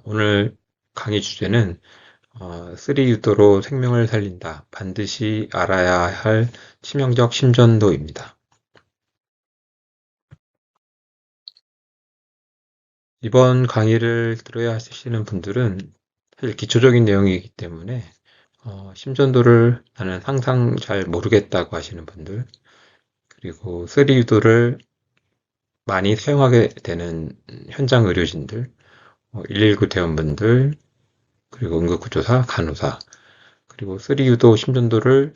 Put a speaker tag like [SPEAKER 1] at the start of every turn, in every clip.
[SPEAKER 1] 오늘 강의 주제는 3유도로 생명을 살린다. 반드시 알아야 할 치명적 심전도입니다. 이번 강의를 들어야 하시는 분들은 사실 기초적인 내용이기 때문에 심전도를 나는 항상 잘 모르겠다고 하시는 분들, 그리고 3유도를 많이 사용하게 되는 현장 의료진들, 119 대원분들, 그리고 응급구조사, 간호사, 그리고 3유도 심전도를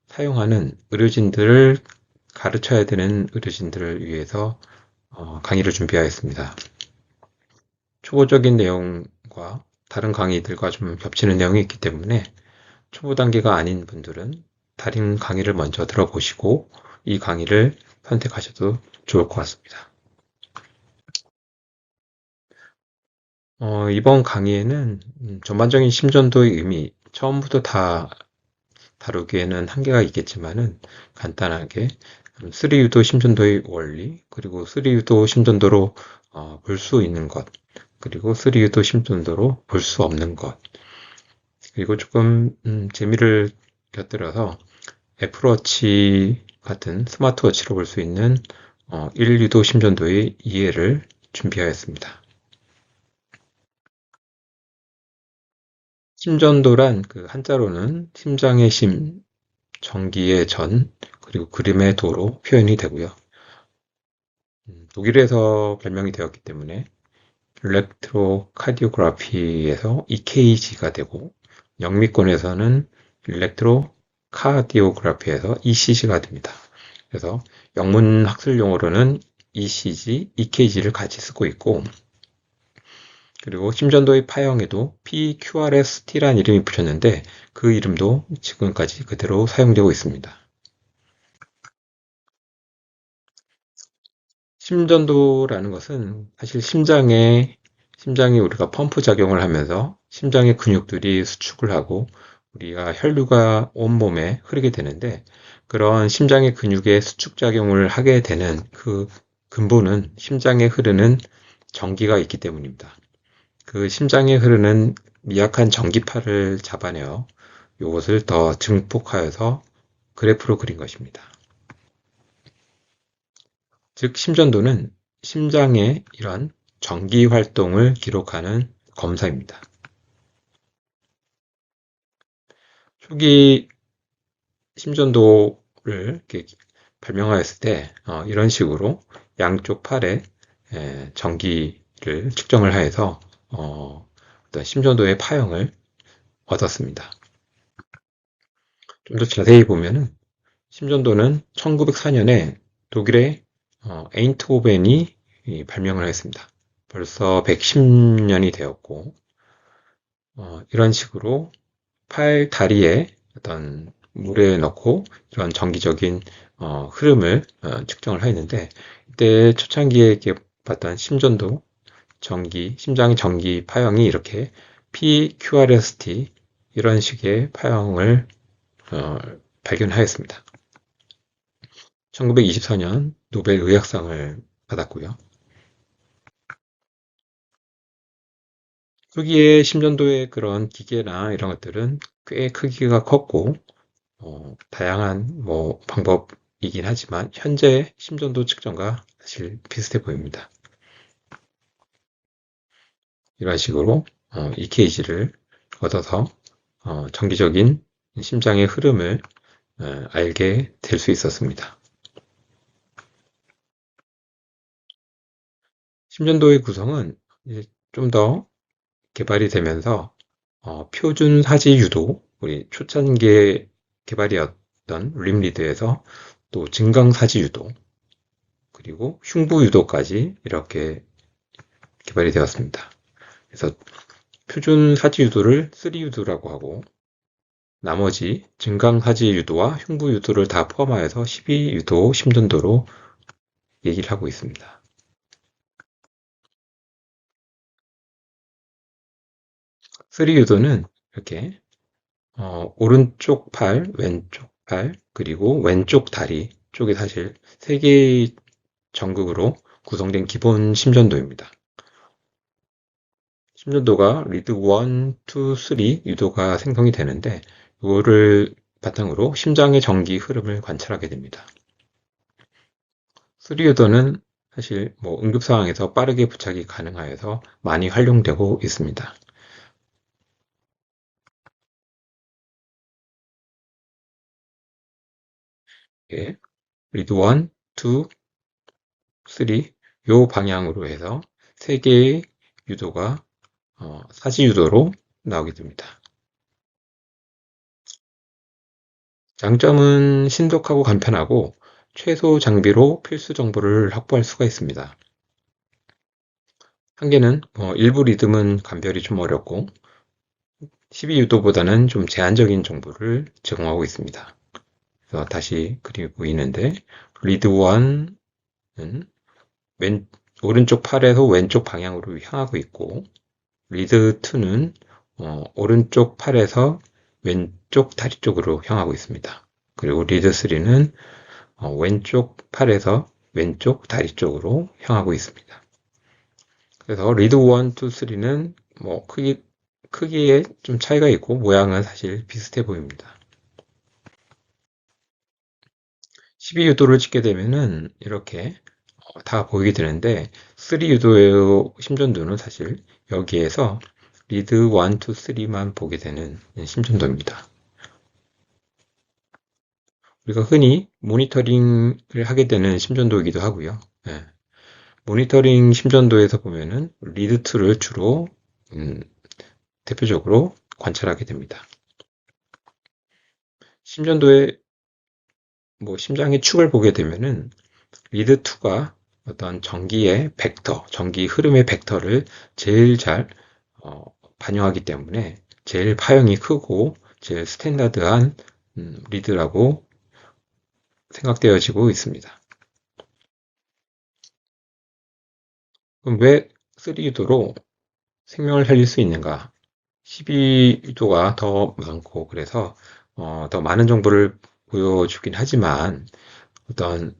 [SPEAKER 1] 사용하는 의료진들을 가르쳐야 되는 의료진들을 위해서 강의를 준비하였습니다. 초보적인 내용과 다른 강의들과 좀 겹치는 내용이 있기 때문에 초보 단계가 아닌 분들은 다른 강의를 먼저 들어보시고 이 강의를 선택하셔도 좋을 것 같습니다. 이번 강의에는 전반적인 심전도의 의미, 처음부터 다 다루기에는 한계가 있겠지만은 간단하게 3유도 심전도의 원리, 그리고 3유도 심전도로 볼 수 있는 것, 그리고 3유도 심전도로 볼 수 없는 것, 그리고 조금 재미를 곁들여서 애플워치 같은 스마트워치로 볼 수 있는 1유도 심전도의 이해를 준비하였습니다. 심전도란 그 한자로는 심장의 심, 전기의 전, 그리고 그림의 도로 표현이 되고요. 독일에서 발명이 되었기 때문에 일렉트로카디오그래피에서 EKG가 되고, 영미권에서는 일렉트로카디오그래피에서 ECG가 됩니다. 그래서 영문 학술 용어로는 ECG, EKG를 같이 쓰고 있고, 그리고 심전도의 파형에도 PQRST라는 이름이 붙였는데 그 이름도 지금까지 그대로 사용되고 있습니다. 심전도라는 것은 사실 심장이 우리가 펌프 작용을 하면서 심장의 근육들이 수축을 하고 우리가 혈류가 온몸에 흐르게 되는데, 그런 심장의 근육의 수축 작용을 하게 되는 그 근본은 심장에 흐르는 전기가 있기 때문입니다. 그 심장에 흐르는 미약한 전기파를 잡아내어 이것을 더 증폭하여서 그래프로 그린 것입니다. 즉, 심전도는 심장의 이런 전기 활동을 기록하는 검사입니다. 초기 심전도를 이렇게 발명하였을 때 이런 식으로 양쪽 팔에 전기를 측정을 하여서 어떤 심전도의 파형을 얻었습니다. 좀 더 자세히 보면은 심전도는 1904년에 독일의 에인트호벤이 발명을 했습니다. 벌써 110년이 되었고, 이런 식으로 팔 다리에 어떤 물에 넣고 이런 정기적인 흐름을 측정을 했는데, 이때 초창기에 이렇게 봤던 심전도, 심장의 전기 파형이 이렇게 PQRST 이런 식의 파형을 발견하였습니다. 1924년 노벨 의학상을 받았고요. 초기에 심전도의 그런 기계나 이런 것들은 꽤 크기가 컸고 다양한 방법이긴 하지만 현재 심전도 측정과 사실 비슷해 보입니다. 이런 식으로 EKG를 얻어서 정기적인 심장의 흐름을 알게 될 수 있었습니다. 심전도의 구성은 좀 더 개발이 되면서 표준 사지 유도, 우리 초창기에 개발이었던 림리드에서 또 증강 사지 유도, 그리고 흉부 유도까지 이렇게 개발이 되었습니다. 그래서 표준 사지 유도를 3유도라고 하고, 나머지 증강 사지 유도와 흉부 유도를 다 포함하여서 12유도 심전도로 얘기를 하고 있습니다. 3유도는 이렇게 오른쪽 팔, 왼쪽 팔, 그리고 왼쪽 다리 쪽이 사실 세 개의 전극으로 구성된 기본 심전도입니다. 심전도가 리드 1, 2, 3 유도가 생성이 되는데 이거를 바탕으로 심장의 전기 흐름을 관찰하게 됩니다. 3 유도는 사실 응급 상황에서 빠르게 부착이 가능하여서 많이 활용되고 있습니다. 예, 리드 1, 2, 3, 요 방향으로 해서 3개의 유도가 사지 유도로 나오게 됩니다. 장점은 신속하고 간편하고 최소 장비로 필수 정보를 확보할 수가 있습니다. 한계는 일부 리듬은 감별이 좀 어렵고 12유도보다는 좀 제한적인 정보를 제공하고 있습니다. 그래서 다시 그림이 보이는데 리드 1은 오른쪽 팔에서 왼쪽 방향으로 향하고 있고 리드 2는 오른쪽 팔에서 왼쪽 다리 쪽으로 향하고 있습니다. 그리고 리드 3는 왼쪽 팔에서 왼쪽 다리 쪽으로 향하고 있습니다. 그래서 리드 1, 2, 3는 크기에 좀 차이가 있고 모양은 사실 비슷해 보입니다. 12유도를 찍게 되면은 이렇게 다 보이게 되는데 3유도의 심전도는 사실 여기에서 리드 1, 2, 3만 보게 되는 심전도입니다. 우리가 흔히 모니터링을 하게 되는 심전도이기도 하고요. 네. 모니터링 심전도에서 보면은 리드 2를 주로 대표적으로 관찰하게 됩니다. 심전도의 심장의 축을 보게 되면은 리드 2가 어떤 전기의 벡터, 전기 흐름의 벡터를 제일 잘 반영하기 때문에 제일 파형이 크고 제일 스탠다드한 리드라고 생각되어지고 있습니다. 그럼 왜 3유도로 생명을 살릴 수 있는가? 12유도가 더 많고 그래서 더 많은 정보를 보여주긴 하지만 어떤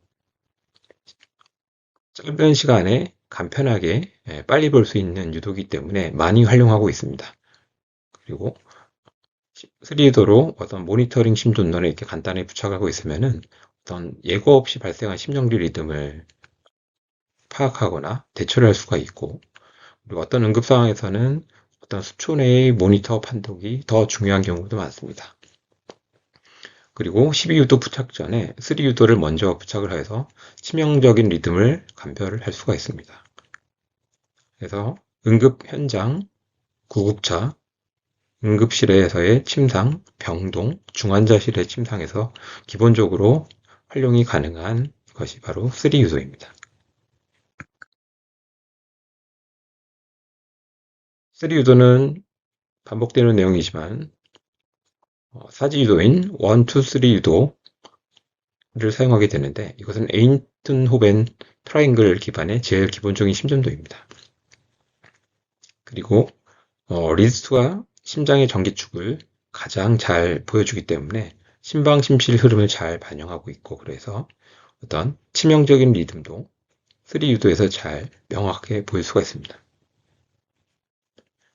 [SPEAKER 1] 짧은 시간에 간편하게 빨리 볼 수 있는 유도기 때문에 많이 활용하고 있습니다. 그리고 3유도로 어떤 모니터링 심전도를 이렇게 간단히 부착하고 있으면은 어떤 예고 없이 발생한 심정지 리듬을 파악하거나 대처를 할 수가 있고 그리고 어떤 응급 상황에서는 어떤 수초 내의 모니터 판독이 더 중요한 경우도 많습니다. 그리고 12유도 부착 전에 3유도를 먼저 부착을 해서 치명적인 리듬을 감별을 할 수가 있습니다. 그래서 응급 현장, 구급차, 응급실에서의 침상, 병동, 중환자실의 침상에서 기본적으로 활용이 가능한 것이 바로 3유도입니다. 3유도는 반복되는 내용이지만 사지유도인 1, 2, 3유도를 사용하게 되는데 이것은 에인튼호벤 트라이앵글 기반의 제일 기본적인 심전도입니다. 그리고 리스트가 심장의 전기축을 가장 잘 보여주기 때문에 심방심실 흐름을 잘 반영하고 있고 그래서 어떤 치명적인 리듬도 3유도에서 잘 명확하게 보일 수가 있습니다.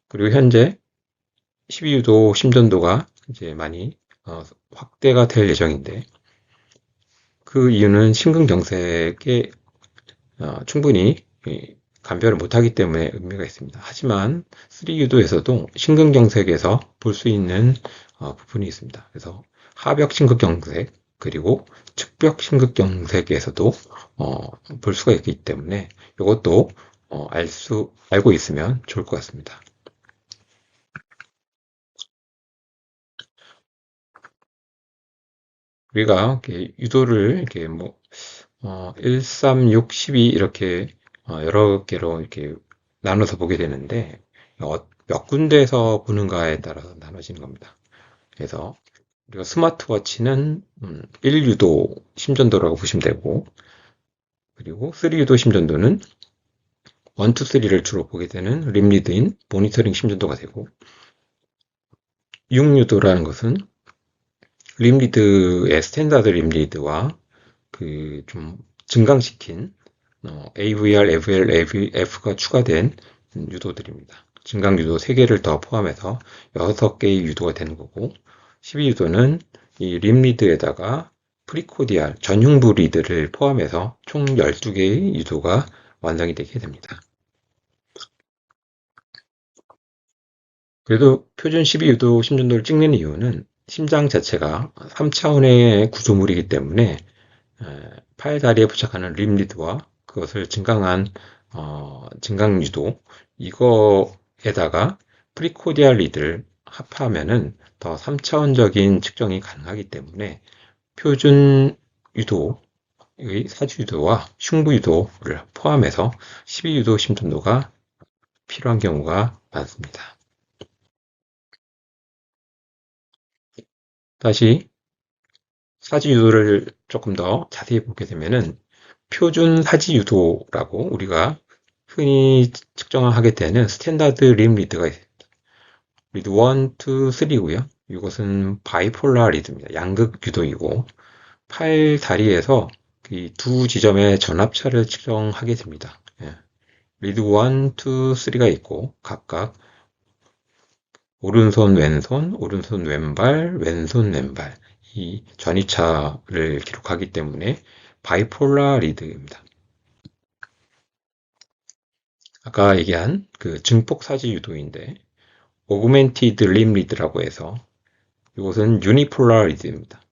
[SPEAKER 1] 그리고 현재 12유도 심전도가 이제 많이 확대가 될 예정인데 그 이유는 심근경색에 충분히 감별을 못하기 때문에 의미가 있습니다. 하지만 3유도에서도 심근경색에서 볼 수 있는 부분이 있습니다. 그래서 하벽 심근경색 그리고 측벽 심근경색에서도 볼 수가 있기 때문에 이것도 알고 있으면 좋을 것 같습니다. 우리가 이렇게 유도를 이렇게 1, 3, 6, 12 이렇게 여러 개로 이렇게 나눠서 보게 되는데 몇 군데에서 보는가에 따라서 나눠지는 겁니다. 그래서 우리가 스마트워치는 1유도 심전도라고 보시면 되고 그리고 3유도 심전도는 1, 2, 3를 주로 보게 되는 림리드인 모니터링 심전도가 되고 6유도라는 것은 림리드의 스탠다드 림리드와 그 좀 증강시킨 AVR, AVL, AVF가 추가된 유도들입니다. 증강유도 3개를 더 포함해서 6개의 유도가 되는 거고, 12유도는 이 림리드에다가 프리코디알, 전흉부 리드를 포함해서 총 12개의 유도가 완성이 되게 됩니다. 그래도 표준 12유도 심전도를 찍는 이유는 심장 자체가 3차원의 구조물이기 때문에 팔 다리에 부착하는 림리드와 그것을 증강한 증강유도 이거에다가 프리코디알 리드를 합하면은 더 3차원적인 측정이 가능하기 때문에 표준 유도의 사주유도와 흉부유도를 포함해서 12유도 심전도가 필요한 경우가 많습니다. 다시 사지유도를 조금 더 자세히 보게 되면은 표준 사지유도라고 우리가 흔히 측정하게 되는 스탠다드 림 리드가 있습니다. 리드 1, 2, 3고요. 이것은 바이폴라 리드입니다. 양극 유도이고 팔 다리에서 이 두 지점의 전압차를 측정하게 됩니다. 예. 리드 1, 2, 3가 있고 각각 오른손, 왼손, 오른손, 왼발, 왼손, 왼발 이 전이차를 기록하기 때문에 바이폴라 리드입니다. 아까 얘기한 그 증폭사지 유도인데 오그멘티드 림 리드라고 해서 이것은 유니폴라 리드입니다.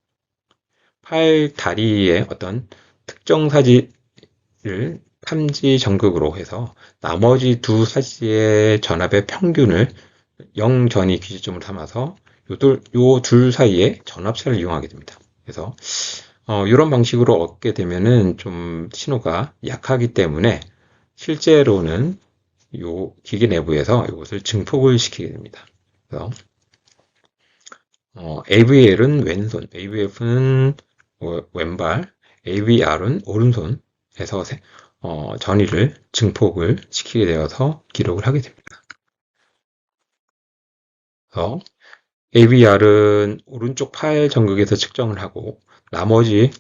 [SPEAKER 1] 팔 다리의 어떤 특정 사지를 탐지 전극으로 해서 나머지 두 사지의 전압의 평균을 0전이 기준점을 삼아서 요 둘 사이에 전압차를 이용하게 됩니다. 그래서 이런 방식으로 얻게 되면은 좀 신호가 약하기 때문에 실제로는 요 기계 내부에서 이것을 증폭을 시키게 됩니다. 그래서 AVL은 왼손, AVF는 왼발, AVR은 오른손에서 전위를 증폭을 시키게 되어서 기록을 하게 됩니다. 그래서 AVR은 오른쪽 팔 전극에서 측정을 하고 나머지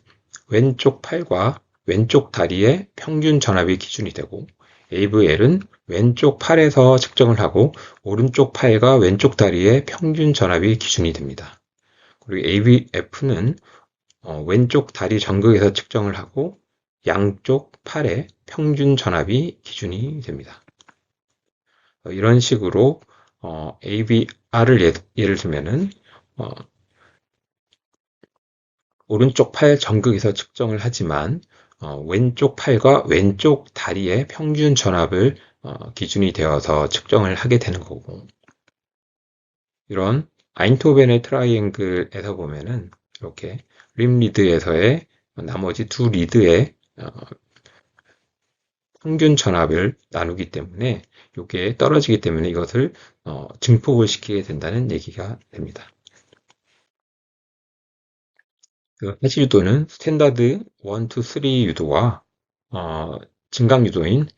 [SPEAKER 1] 왼쪽 팔과 왼쪽 다리의 평균 전압이 기준이 되고 AVL은 왼쪽 팔에서 측정을 하고 오른쪽 팔과 왼쪽 다리의 평균 전압이 기준이 됩니다. 그리고 AVF는 왼쪽 다리 전극에서 측정을 하고 양쪽 팔의 평균 전압이 기준이 됩니다. 이런 식으로 AVR을 예를 들면은 오른쪽 팔 전극에서 측정을 하지만 왼쪽 팔과 왼쪽 다리의 평균 전압을 기준이 되어서 측정을 하게 되는 거고 이런 아인토벤의 트라이앵글에서 보면은 이렇게 림 리드에서의 나머지 두 리드의 평균 전압을 나누기 때문에 이게 떨어지기 때문에 이것을 증폭을 시키게 된다는 얘기가 됩니다. 그 해지 유도는 스탠다드 1, 2, 3 유도와 증강 유도인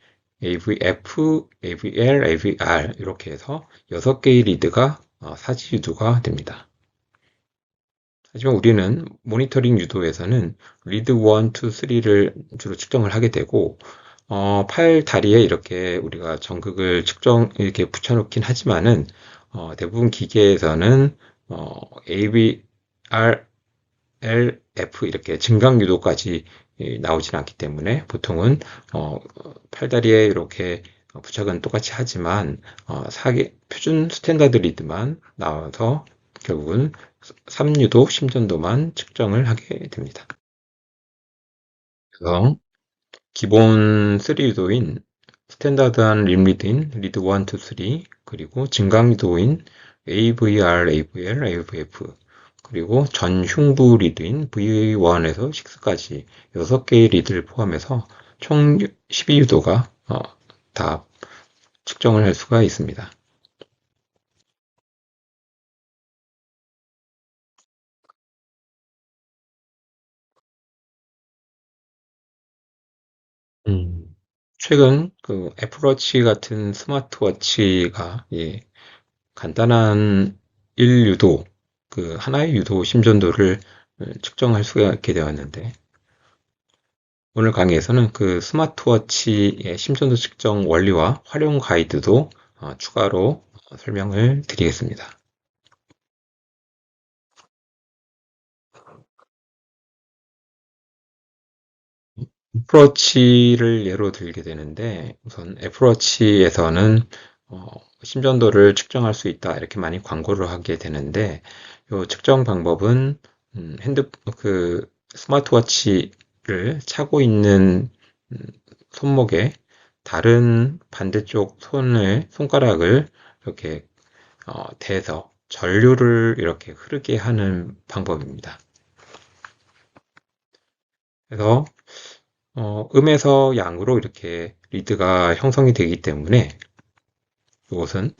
[SPEAKER 1] AVF, AVL, AVR 이렇게 해서 6개의 리드가 사지 유도가 됩니다. 하지만 우리는 모니터링 유도에서는 리드 1, 2, 3를 주로 측정을 하게 되고 팔 다리에 이렇게 우리가 전극을 이렇게 붙여놓긴 하지만은 대부분 기계에서는 AVR, LF 이렇게 증강 유도까지 나오진 않기 때문에 보통은 팔다리에 이렇게 부착은 똑같이 하지만 표준 스탠다드 리드만 나와서 결국은 3유도 심전도만 측정을 하게 됩니다. 그래서 기본 3유도인 스탠다드한 림 리드인 리드 1, 2, 3 그리고 증강 유도인 AVR, AVL, AVF 그리고 전흉부 리드인 V1에서 6까지 6개의 리드를 포함해서 총 12유도가 다 측정을 할 수가 있습니다. 최근 그 애플워치 같은 스마트워치가 간단한 1유도 그 하나의 유도 심전도를 측정할 수가 있게 되었는데 오늘 강의에서는 그 스마트워치의 심전도 측정 원리와 활용 가이드도 추가로 설명을 드리겠습니다. 애플워치를 예로 들게 되는데 우선 애플워치에서는 심전도를 측정할 수 있다 이렇게 많이 광고를 하게 되는데 이 측정 방법은 그 스마트워치를 차고 있는 음, 손목에 다른 반대쪽 손가락을 이렇게 대서 전류를 이렇게 흐르게 하는 방법입니다. 그래서 음에서 양으로 이렇게 리드가 형성이 되기 때문에 이것은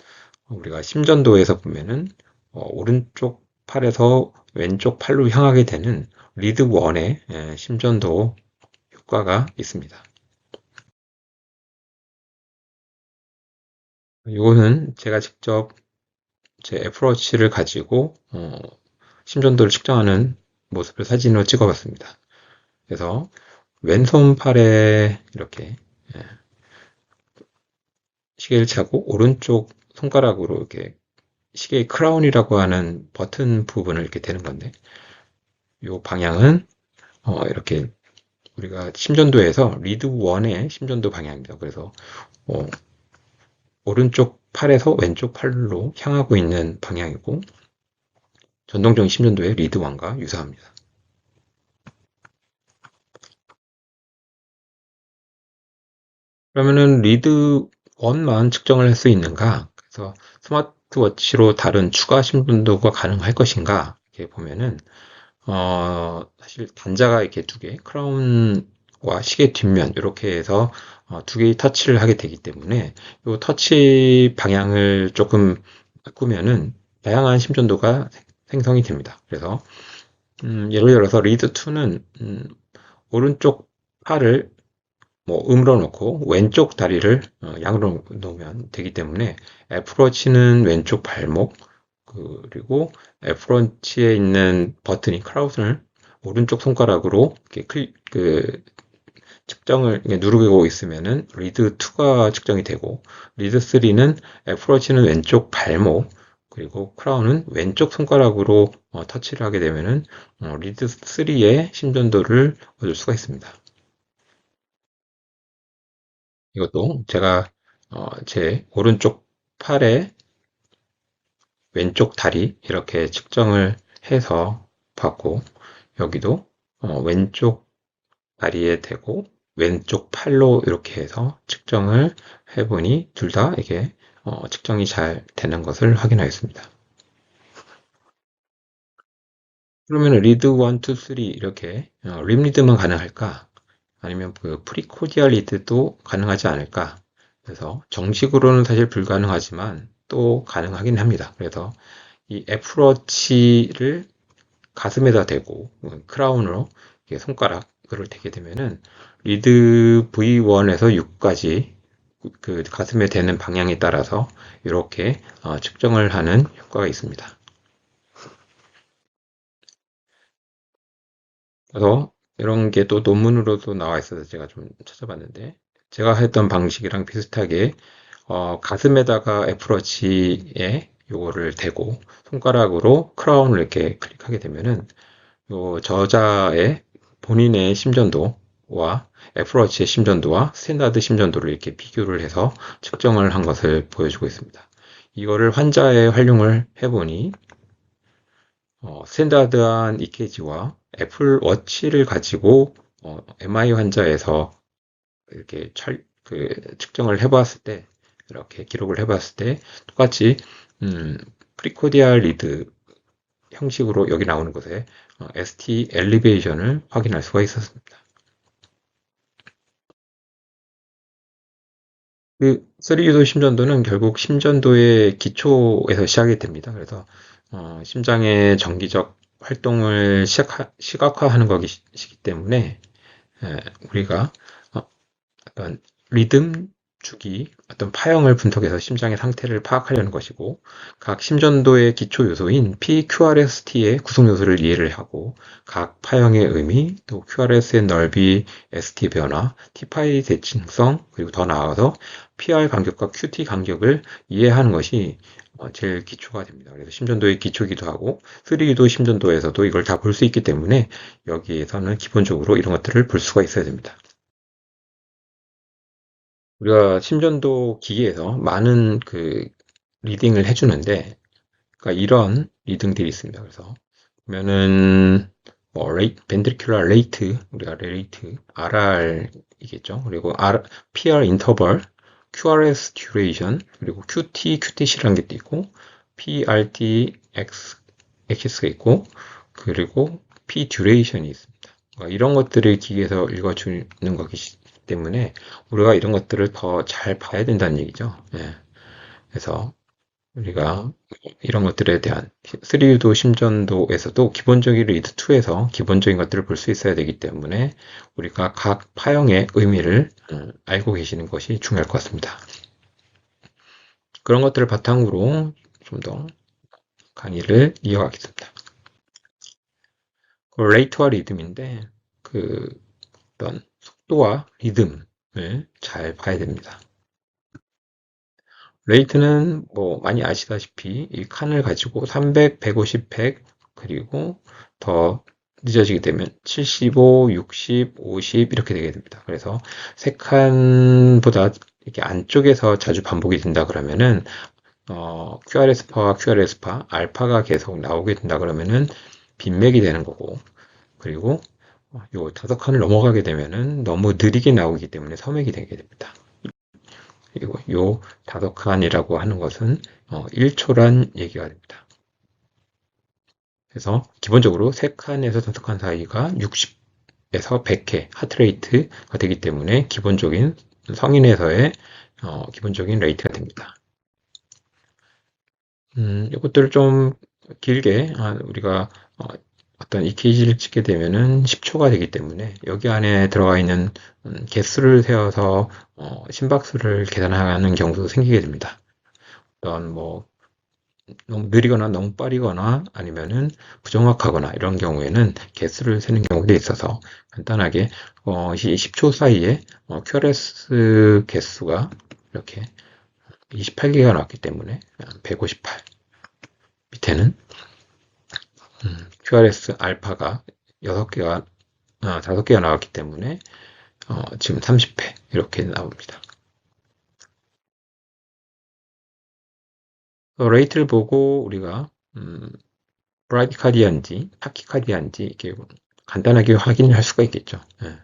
[SPEAKER 1] 우리가 심전도에서 보면은 오른쪽 팔에서 왼쪽 팔로 향하게 되는 리드 1의 심전도 효과가 있습니다. 이거는 제가 직접 제 애플워치를 가지고 심전도를 측정하는 모습을 사진으로 찍어봤습니다. 그래서 왼손팔에 이렇게 시계를 차고 오른쪽 손가락으로 이렇게 시계의 크라운이라고 하는 버튼 부분을 이렇게 대는 건데 이 방향은 이렇게 우리가 심전도에서 리드 1의 심전도 방향입니다. 그래서 오른쪽 팔에서 왼쪽 팔로 향하고 있는 방향이고 전동적인 심전도의 리드 1과 유사합니다. 그러면은 리드 1만 측정을 할 수 있는가? 그래서 스마트워치로 다른 추가 심전도가 가능할 것인가? 이렇게 보면은 사실 단자가 이렇게 두 개, 크라운과 시계 뒷면 이렇게 해서 두 개의 터치를 하게 되기 때문에 이 터치 방향을 조금 바꾸면은 다양한 심전도가 생성이 됩니다. 그래서 예를 들어서 리드 2는 오른쪽 팔을 뭐 음으로 놓고 왼쪽 다리를 양으로 놓으면 되기 때문에 애플워치는 왼쪽 발목 그리고 애플워치에 있는 버튼이 크라운을 오른쪽 손가락으로 이렇게 측정을 누르고 있으면은 리드 2가 측정이 되고 리드 3는 애플워치는 왼쪽 발목 그리고 크라운은 왼쪽 손가락으로 터치를 하게 되면은 리드 3의 심전도를 얻을 수가 있습니다. 이것도 제가 제 오른쪽 팔에 왼쪽 다리 이렇게 측정을 해서 봤고 여기도 왼쪽 다리에 대고 왼쪽 팔로 이렇게 해서 측정을 해보니 둘 다 이게 측정이 잘 되는 것을 확인하였습니다. 그러면 리드 1, 2, 3 이렇게 림 리드만 가능할까? 아니면 그 프리코디아 리드도 가능하지 않을까? 그래서 정식으로는 사실 불가능하지만 또 가능하긴 합니다. 그래서 이 애플워치를 가슴에다 대고 크라운으로 손가락을 대게 되면은 리드 V1에서 6까지 그 가슴에 대는 방향에 따라서 이렇게 측정을 하는 효과가 있습니다. 그래서 이런 게 또 논문으로도 나와 있어서 제가 좀 찾아봤는데 제가 했던 방식이랑 비슷하게 가슴에다가 애플워치에 요거를 대고 손가락으로 크라운을 이렇게 클릭하게 되면은 요 저자의 본인의 심전도와 애플워치의 심전도와 스탠다드 심전도를 이렇게 비교를 해서 측정을 한 것을 보여주고 있습니다. 이거를 환자에 활용을 해보니 스탠다드한 EKG와 애플워치를 가지고 MI 환자에서 이렇게 측정을 해봤을 때 이렇게 기록을 해봤을 때 똑같이 프리코디알 리드 형식으로 여기 나오는 것에 ST 엘리베이션을 확인할 수가 있었습니다. 그 3유도 심전도는 결국 심전도의 기초에서 시작이 됩니다. 그래서 심장의 정기적 활동을 시각화하는 것이기 때문에 우리가 어떤 리듬, 주기, 어떤 파형을 분석해서 심장의 상태를 파악하려는 것이고 각 심전도의 기초 요소인 PQRST의 구성 요소를 이해를 하고 각 파형의 의미, 또 QRS의 넓이, ST 변화, T파이 대칭성, 그리고 더 나아가서 PR 간격과 QT 간격을 이해하는 것이 제일 기초가 됩니다. 그래서 심전도의 기초기도 하고 3도 심전도에서도 이걸 다 볼 수 있기 때문에 여기에서는 기본적으로 이런 것들을 볼 수가 있어야 됩니다. 우리가 심전도 기기에서 많은 그 리딩을 해주는데, 그러니까 이런 리딩들이 있습니다. 그래서 보면은 뭐 벤트리큘러 레이트, 우리가 레이트 RR이겠죠. 그리고 PR 인터벌, QRS 듀레이션, 그리고 QTC라는 게 또 있고, PRTX가 있고, 그리고 P 듀레이션이 있습니다. 그러니까 이런 것들을 기계에서 읽어주는 거기 때문에 우리가 이런 것들을 더 잘 봐야 된다는 얘기죠. 예. 그래서 우리가 이런 것들에 대한 3유도 심전도에서도 기본적인 리드2에서 기본적인 것들을 볼 수 있어야 되기 때문에 우리가 각 파형의 의미를 알고 계시는 것이 중요할 것 같습니다. 그런 것들을 바탕으로 좀 더 강의를 이어가겠습니다. 레이트와 리듬인데 그 어떤 속도와 리듬을 잘 봐야 됩니다. 레이트는 뭐 많이 아시다시피 이 칸을 가지고 300, 150, 100 그리고 더 늦어지게 되면 75, 60, 50 이렇게 되게 됩니다. 그래서 세 칸보다 이렇게 안쪽에서 자주 반복이 된다 그러면은 QRS파와 QRS파, 알파가 계속 나오게 된다 그러면은 빈맥이 되는 거고, 그리고 요 다섯 칸을 넘어가게 되면은 너무 느리게 나오기 때문에 섬액이 되게 됩니다. 그리고 요 다섯 칸이라고 하는 것은 1초란 얘기가 됩니다. 그래서 기본적으로 3칸에서 5칸 사이가 60에서 100회 하트레이트가 되기 때문에 기본적인 성인에서의 기본적인 레이트가 됩니다. 이것들을 좀 길게 우리가 어떤 EKG를 찍게 되면은 10초가 되기 때문에 여기 안에 들어가 있는 개수를 세어서 심박수를 계산하는 경우도 생기게 됩니다. 어떤 뭐 너무 느리거나 너무 빠르거나 아니면은 부정확하거나 이런 경우에는 개수를 세는 경우도 있어서 간단하게 10초 사이에 QRS 개수가 이렇게 28개가 나왔기 때문에 158 밑에는 QRS 알파가 6개가 5개가 나왔기 때문에 지금 30회 이렇게 나옵니다. 레이트를 보고 우리가 브라디카디아인지 타키카디아인지 이렇게 간단하게 확인을 할 수가 있겠죠. 예.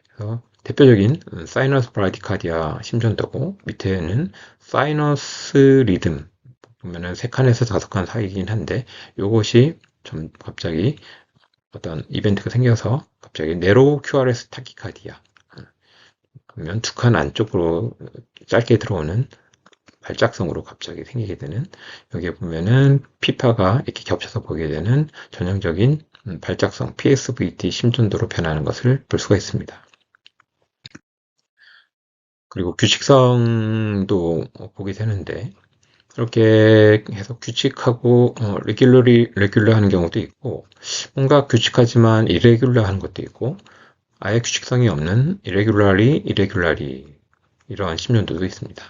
[SPEAKER 1] 그래서 대표적인 사이너스 브라디카디아 심전도고 밑에는 사이너스 리듬 보면은 3칸에서 5칸 사이긴 한데 이것이 좀 갑자기 어떤 이벤트가 생겨서 갑자기 네로우 QRS 타키카디아 그러면 2칸 안쪽으로 짧게 들어오는 발작성으로 갑자기 생기게 되는 여기에 보면은 피파가 이렇게 겹쳐서 보게 되는 전형적인 발작성 PSVT 심전도로 변하는 것을 볼 수가 있습니다. 그리고 규칙성도 보게 되는데 이렇게 해서 규칙하고 레귤러 하는 경우도 있고 뭔가 규칙하지만 이레귤러 하는 것도 있고 아예 규칙성이 없는 이레귤러리 이러한 심전도도 있습니다.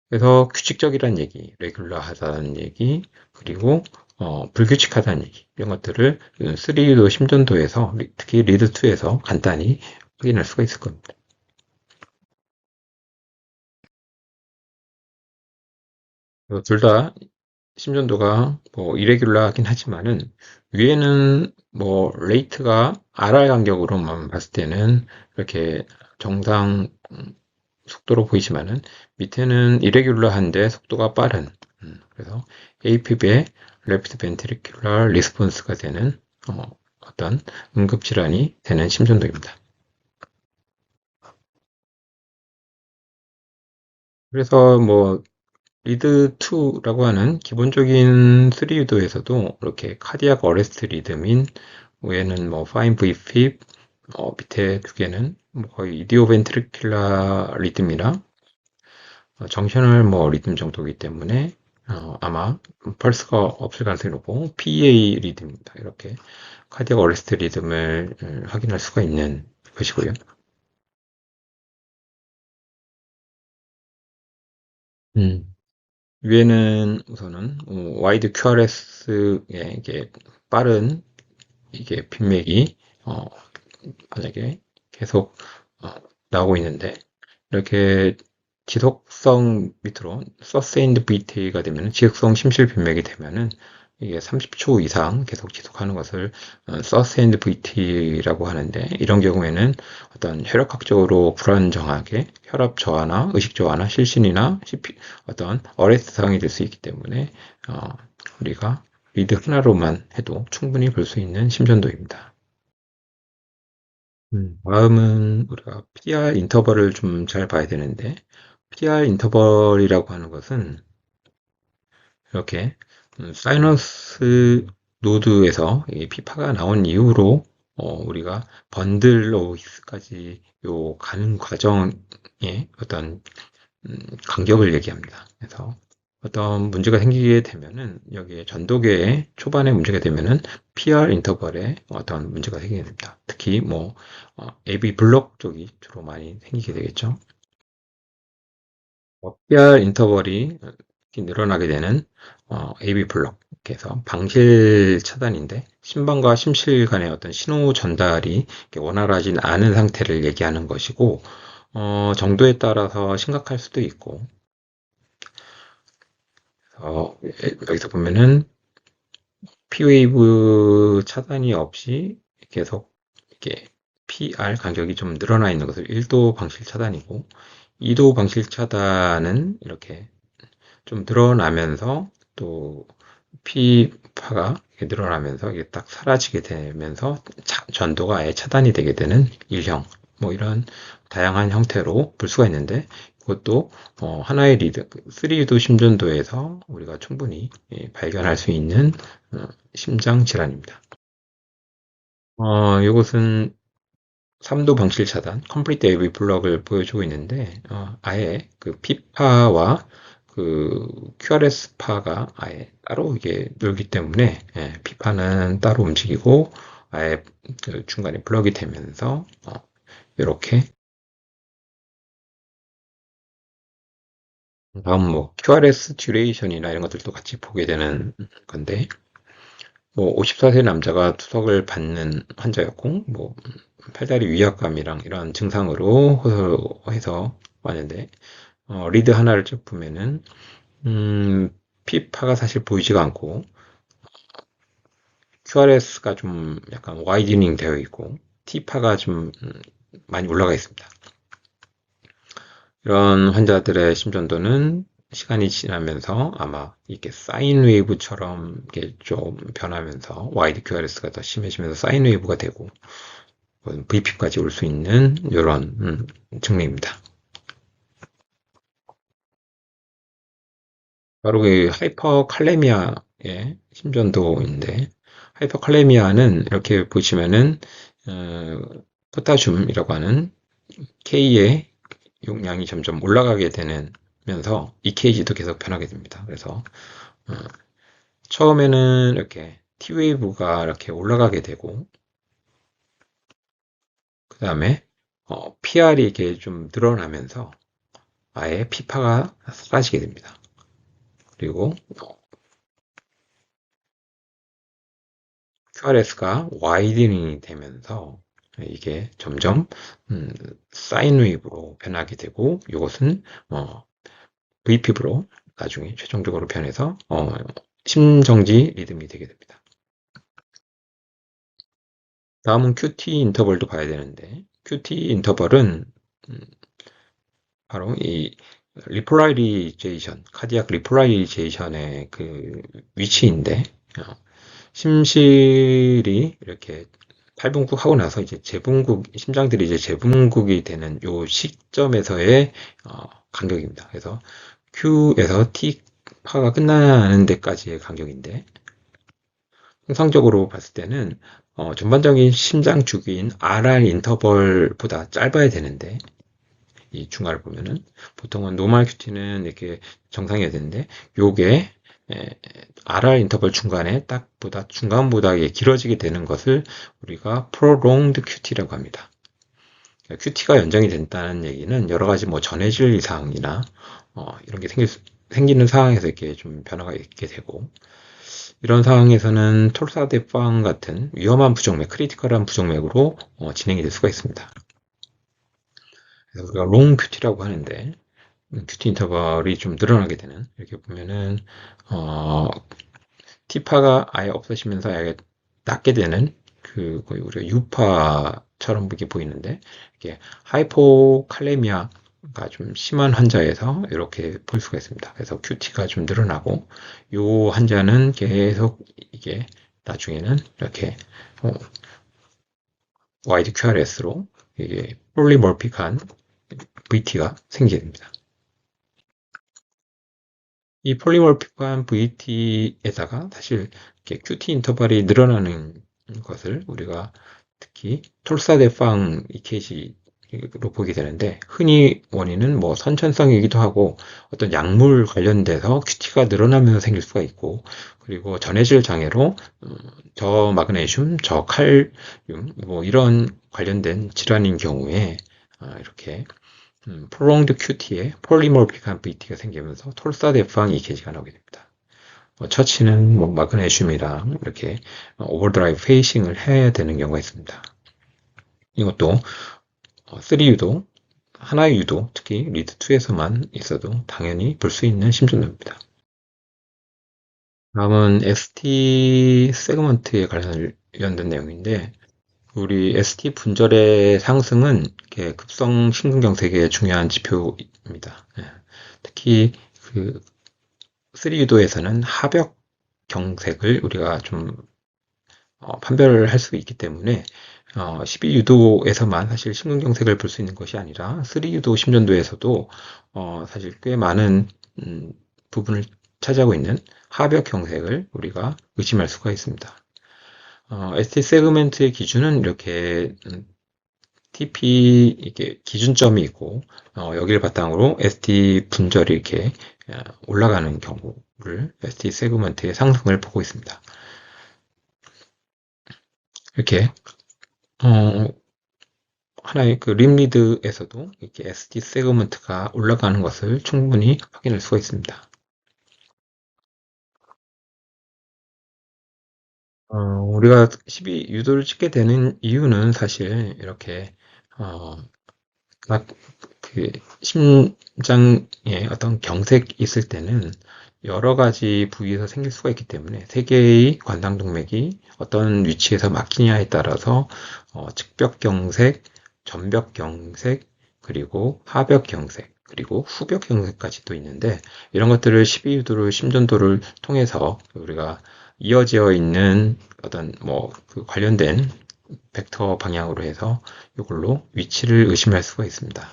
[SPEAKER 1] 그래서 규칙적이라는 얘기, 레귤러하다는 얘기, 그리고 불규칙하다는 얘기 이런 것들을 3도 심전도에서 특히 리드2에서 간단히 확인할 수가 있을 겁니다. 둘 다 심전도가 뭐 이레귤러하긴 하지만은 위에는 뭐 레이트가 RR 간격으로만 봤을 때는 이렇게 정상 속도로 보이지만은 밑에는 이레귤러한데 속도가 빠른 그래서 APB의 Rapid Ventricular Response가 되는 어떤 응급질환이 되는 심전도입니다. 그래서 뭐 리드2라고 하는 기본적인 3유도에서도 이렇게 카디악 어레스트 리듬인 위에는 뭐 5V5 밑에 두 개는 뭐 거의 이디오벤트리큘라 리듬이나 정셔널 뭐 리듬 정도이기 때문에 아마 펄스가 없을 가능성이 높고 PEA 리듬입니다. 이렇게 카디악 어레스트 리듬을 확인할 수가 있는 것이고요. 음, 위에는 우선은 와이드 QRS의 이게 빠른 이게 핀맥이 만약에 계속 어, 나오고 있는데 이렇게 지속성 밑으로 서스테인드 VT가 되면 지속성 심실 빈맥이 되면은 이게 30초 이상 계속 지속하는 것을 서스테인드 VT라고 하는데 이런 경우에는 어떤 혈액학적으로 불안정하게 혈압 저하나 의식 저하나 실신이나 어떤 어레스트상이 될 수 있기 때문에 어, 우리가 리드 하나로만 해도 충분히 볼 수 있는 심전도입니다. 다음은 우리가 PR 인터벌을 좀 잘 봐야 되는데, PR 인터벌이라고 하는 것은 이렇게 사이너스 노드에서 이 피파가 나온 이후로 우리가 번들 로이스까지 요 가는 과정의 어떤 간격을 얘기합니다. 그래서 어떤 문제가 생기게 되면은 여기에 전도계의 초반에 문제가 되면은 PR 인터벌에 어떤 문제가 생기게 됩니다. 특히 뭐 AB 블록 쪽이 주로 많이 생기게 되겠죠. PR 인터벌이 늘어나게 되는 AB 블록 그래서 방실 차단인데 심방과 심실 간의 어떤 신호 전달이 원활하진 않은 상태를 얘기하는 것이고 정도에 따라서 심각할 수도 있고 여기서 보면은 P웨이브 차단이 없이 계속 이렇게 PR 간격이 좀 늘어나 있는 것을 1도 방실 차단이고 2도 방실 차단은 이렇게 좀 늘어나면서 또 P파가 늘어나면서 이게 딱 사라지게 되면서 전도가 아예 차단이 되게 되는 일형 뭐 이런 다양한 형태로 볼 수가 있는데 그것도 하나의 리드 3도 심전도에서 우리가 충분히 발견할 수 있는 심장 질환입니다. 이것은 3도 방실 차단, 컴플리트 AV 블럭을 보여주고 있는데, 아예 그 P파와 그 QRS파가 아예 따로 이게 놀기 때문에, P파는 따로 움직이고, 아예 그 중간에 블럭이 되면서, 이렇게, 다음 뭐, QRS 듀레이션이나 이런 것들도 같이 보게 되는 건데, 뭐 54세 남자가 투석을 받는 환자였고 뭐 팔다리 위압감이랑 이런 증상으로 해서 왔는데 리드 하나를 쭉 보면은 P파가 사실 보이지가 않고 QRS가 좀 약간 와이드닝 되어 있고 T파가 좀 많이 올라가 있습니다. 이런 환자들의 심전도는 시간이 지나면서 아마 이렇게 사인 웨이브처럼 이렇게 좀 변하면서 와이드 QRS가 더 심해지면서 사인 웨이브가 되고 VP까지 올 수 있는 이런 증례입니다. 바로 그 하이퍼칼레미아의 심전도인데 하이퍼칼레미아는 이렇게 보시면은 어, 포타슘이라고 하는 K의 용량이 점점 올라가게 되면서 EKG도 계속 변하게 됩니다. 그래서 어, 처음에는 이렇게 T웨이브가 이렇게 올라가게 되고 그 다음에 PR이 이렇게 좀 늘어나면서 아예 P파가 사라지게 됩니다. 그리고 QRS가 와이드닝이 되면서 이게 점점 사인 웨이브로 변하게 되고 이것은 VP로 나중에 최종적으로 변해서 심정지 리듬이 되게 됩니다. 다음은 QT 인터벌도 봐야 되는데 QT 인터벌은 음, 바로 이 리폴라리제이션, 카디악 리폴라리제이션의 그 위치인데 심실이 이렇게 탈분국 하고 나서 이제 재분국 심장들이 이제 재분국이 되는 요 시점에서의 간격입니다. 그래서 Q에서 T파가 끝나는 데까지의 간격인데 통상적으로 봤을 때는 전반적인 심장 주기인 RR 인터벌보다 짧아야 되는데 이 중화를 보면은 보통은 노멀 큐티는 이렇게 정상이어야 되는데 요게 RR 인터벌 중간에 딱 보다 중간보다 길어지게 되는 것을 우리가 prolonged QT라고 합니다. QT가 연장이 된다는 얘기는 여러 가지 뭐 전해질 이상이나 이런 게 생기는 상황에서 이렇게 좀 변화가 있게 되고, 이런 상황에서는 톨사대빵 같은 위험한 부정맥, 크리티컬한 부정맥으로 진행이 될 수가 있습니다. 그래서 우리가 롱 QT라고 하는데, QT 인터벌이 좀 늘어나게 되는, 이렇게 보면은 T파가 아예 없어지면서 아예 낮게 되는, 그 거의 우리가 유파처럼 이렇게 보이는데, 이게 하이포칼레미아가 좀 심한 환자에서 이렇게 볼 수가 있습니다. 그래서 QT가 좀 늘어나고, 요 환자는 계속 이게 나중에는 이렇게 와이드 QRS로 이게 폴리몰픽한 VT가 생기게 됩니다. 이 폴리몰픽한 VT에다가 사실 이렇게 QT 인터벌이 늘어나는 것을 우리가 특히 톨사데팡 EKG로 보게 되는데, 흔히 원인은 뭐 선천성이기도 하고 어떤 약물 관련돼서 QT가 늘어나면서 생길 수가 있고, 그리고 전해질 장애로 저마그네슘, 저칼륨 뭐 이런 관련된 질환인 경우에 이렇게 프롱드 QT에 폴리몰픽한 VT가 생기면서 톨사데팡 EKG가 나오게 됩니다. 처치는 뭐 마그네슘이랑 이렇게 오버드라이브 페이싱을 해야 되는 경우가 있습니다. 이것도 3유도, 하나의 유도, 특히 리드2에서만 있어도 당연히 볼 수 있는 심전도입니다. 다음은 ST 세그먼트에 관련된 내용인데, 우리 ST 분절의 상승은 급성 심근경색의 중요한 지표입니다. 예. 특히 그 3유도에서는 하벽 경색을 우리가 좀 판별을 할 수 있기 때문에 12유도에서만 사실 심근경색을 볼 수 있는 것이 아니라 3유도 심전도에서도 사실 꽤 많은 부분을 차지하고 있는 하벽 경색을 우리가 의심할 수가 있습니다. ST 세그멘트의 기준은 이렇게 TP 이게 기준점이 있고, 여기를 바탕으로 ST 분절이 이렇게 올라가는 경우를 ST 세그먼트의 상승을 보고 있습니다. 이렇게 하나의 그 림리드에서도 이렇게 ST 세그먼트가 올라가는 것을 충분히 확인할 수가 있습니다. 우리가 12유도를 찍게 되는 이유는 사실 이렇게 막 그 심장에 어떤 경색이 있을 때는 여러 가지 부위에서 생길 수가 있기 때문에 세 개의 관상동맥이 어떤 위치에서 막히냐에 따라서 측벽경색, 전벽경색, 그리고 하벽경색, 그리고 후벽경색까지도 있는데, 이런 것들을 12유도를 심전도를 통해서 우리가 이어져 있는 어떤 뭐 그 관련된 벡터 방향으로 해서 이걸로 위치를 의심할 수가 있습니다.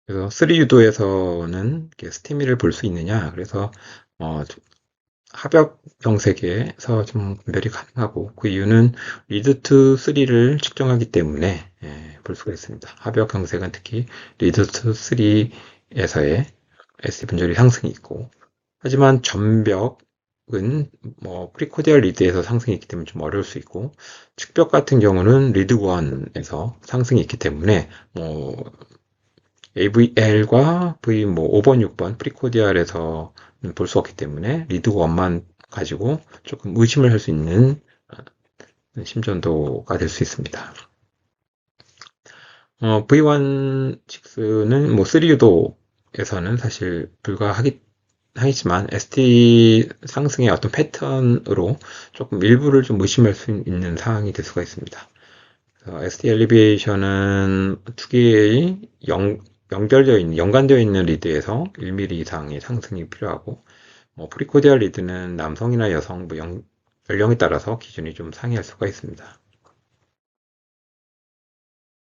[SPEAKER 1] 그래서 3유도에서는 스티미를 볼 수 있느냐? 그래서 하벽 경색에서 좀 분별이 가능하고, 그 이유는 리드2 3를 측정하기 때문에 볼 수가 있습니다. 하벽 경색은 특히 리드2 3에서의 ST 분절이 상승이 있고, 하지만 전벽은 뭐 프리코디알 리드에서 상승이 있기 때문에 좀 어려울 수 있고, 측벽 같은 경우는 리드 1에서 상승이 있기 때문에 뭐 AVL과 V 뭐 5번, 6번 프리코디알에서 볼 수 없기 때문에 리드 1만 가지고 조금 의심을 할 수 있는 심전도가 될 수 있습니다. V1-6는 뭐 3유도에서는 사실 하지만 ST 상승의 어떤 패턴으로 조금 일부를 좀 의심할 수 있는 상황이 될 수가 있습니다. ST 엘리베이션은 두 개의 연관되어 있는 리드에서 1mm 이상의 상승이 필요하고, 프리코디알 리드는 남성이나 여성, 뭐 연령에 따라서 기준이 좀 상이할 수가 있습니다.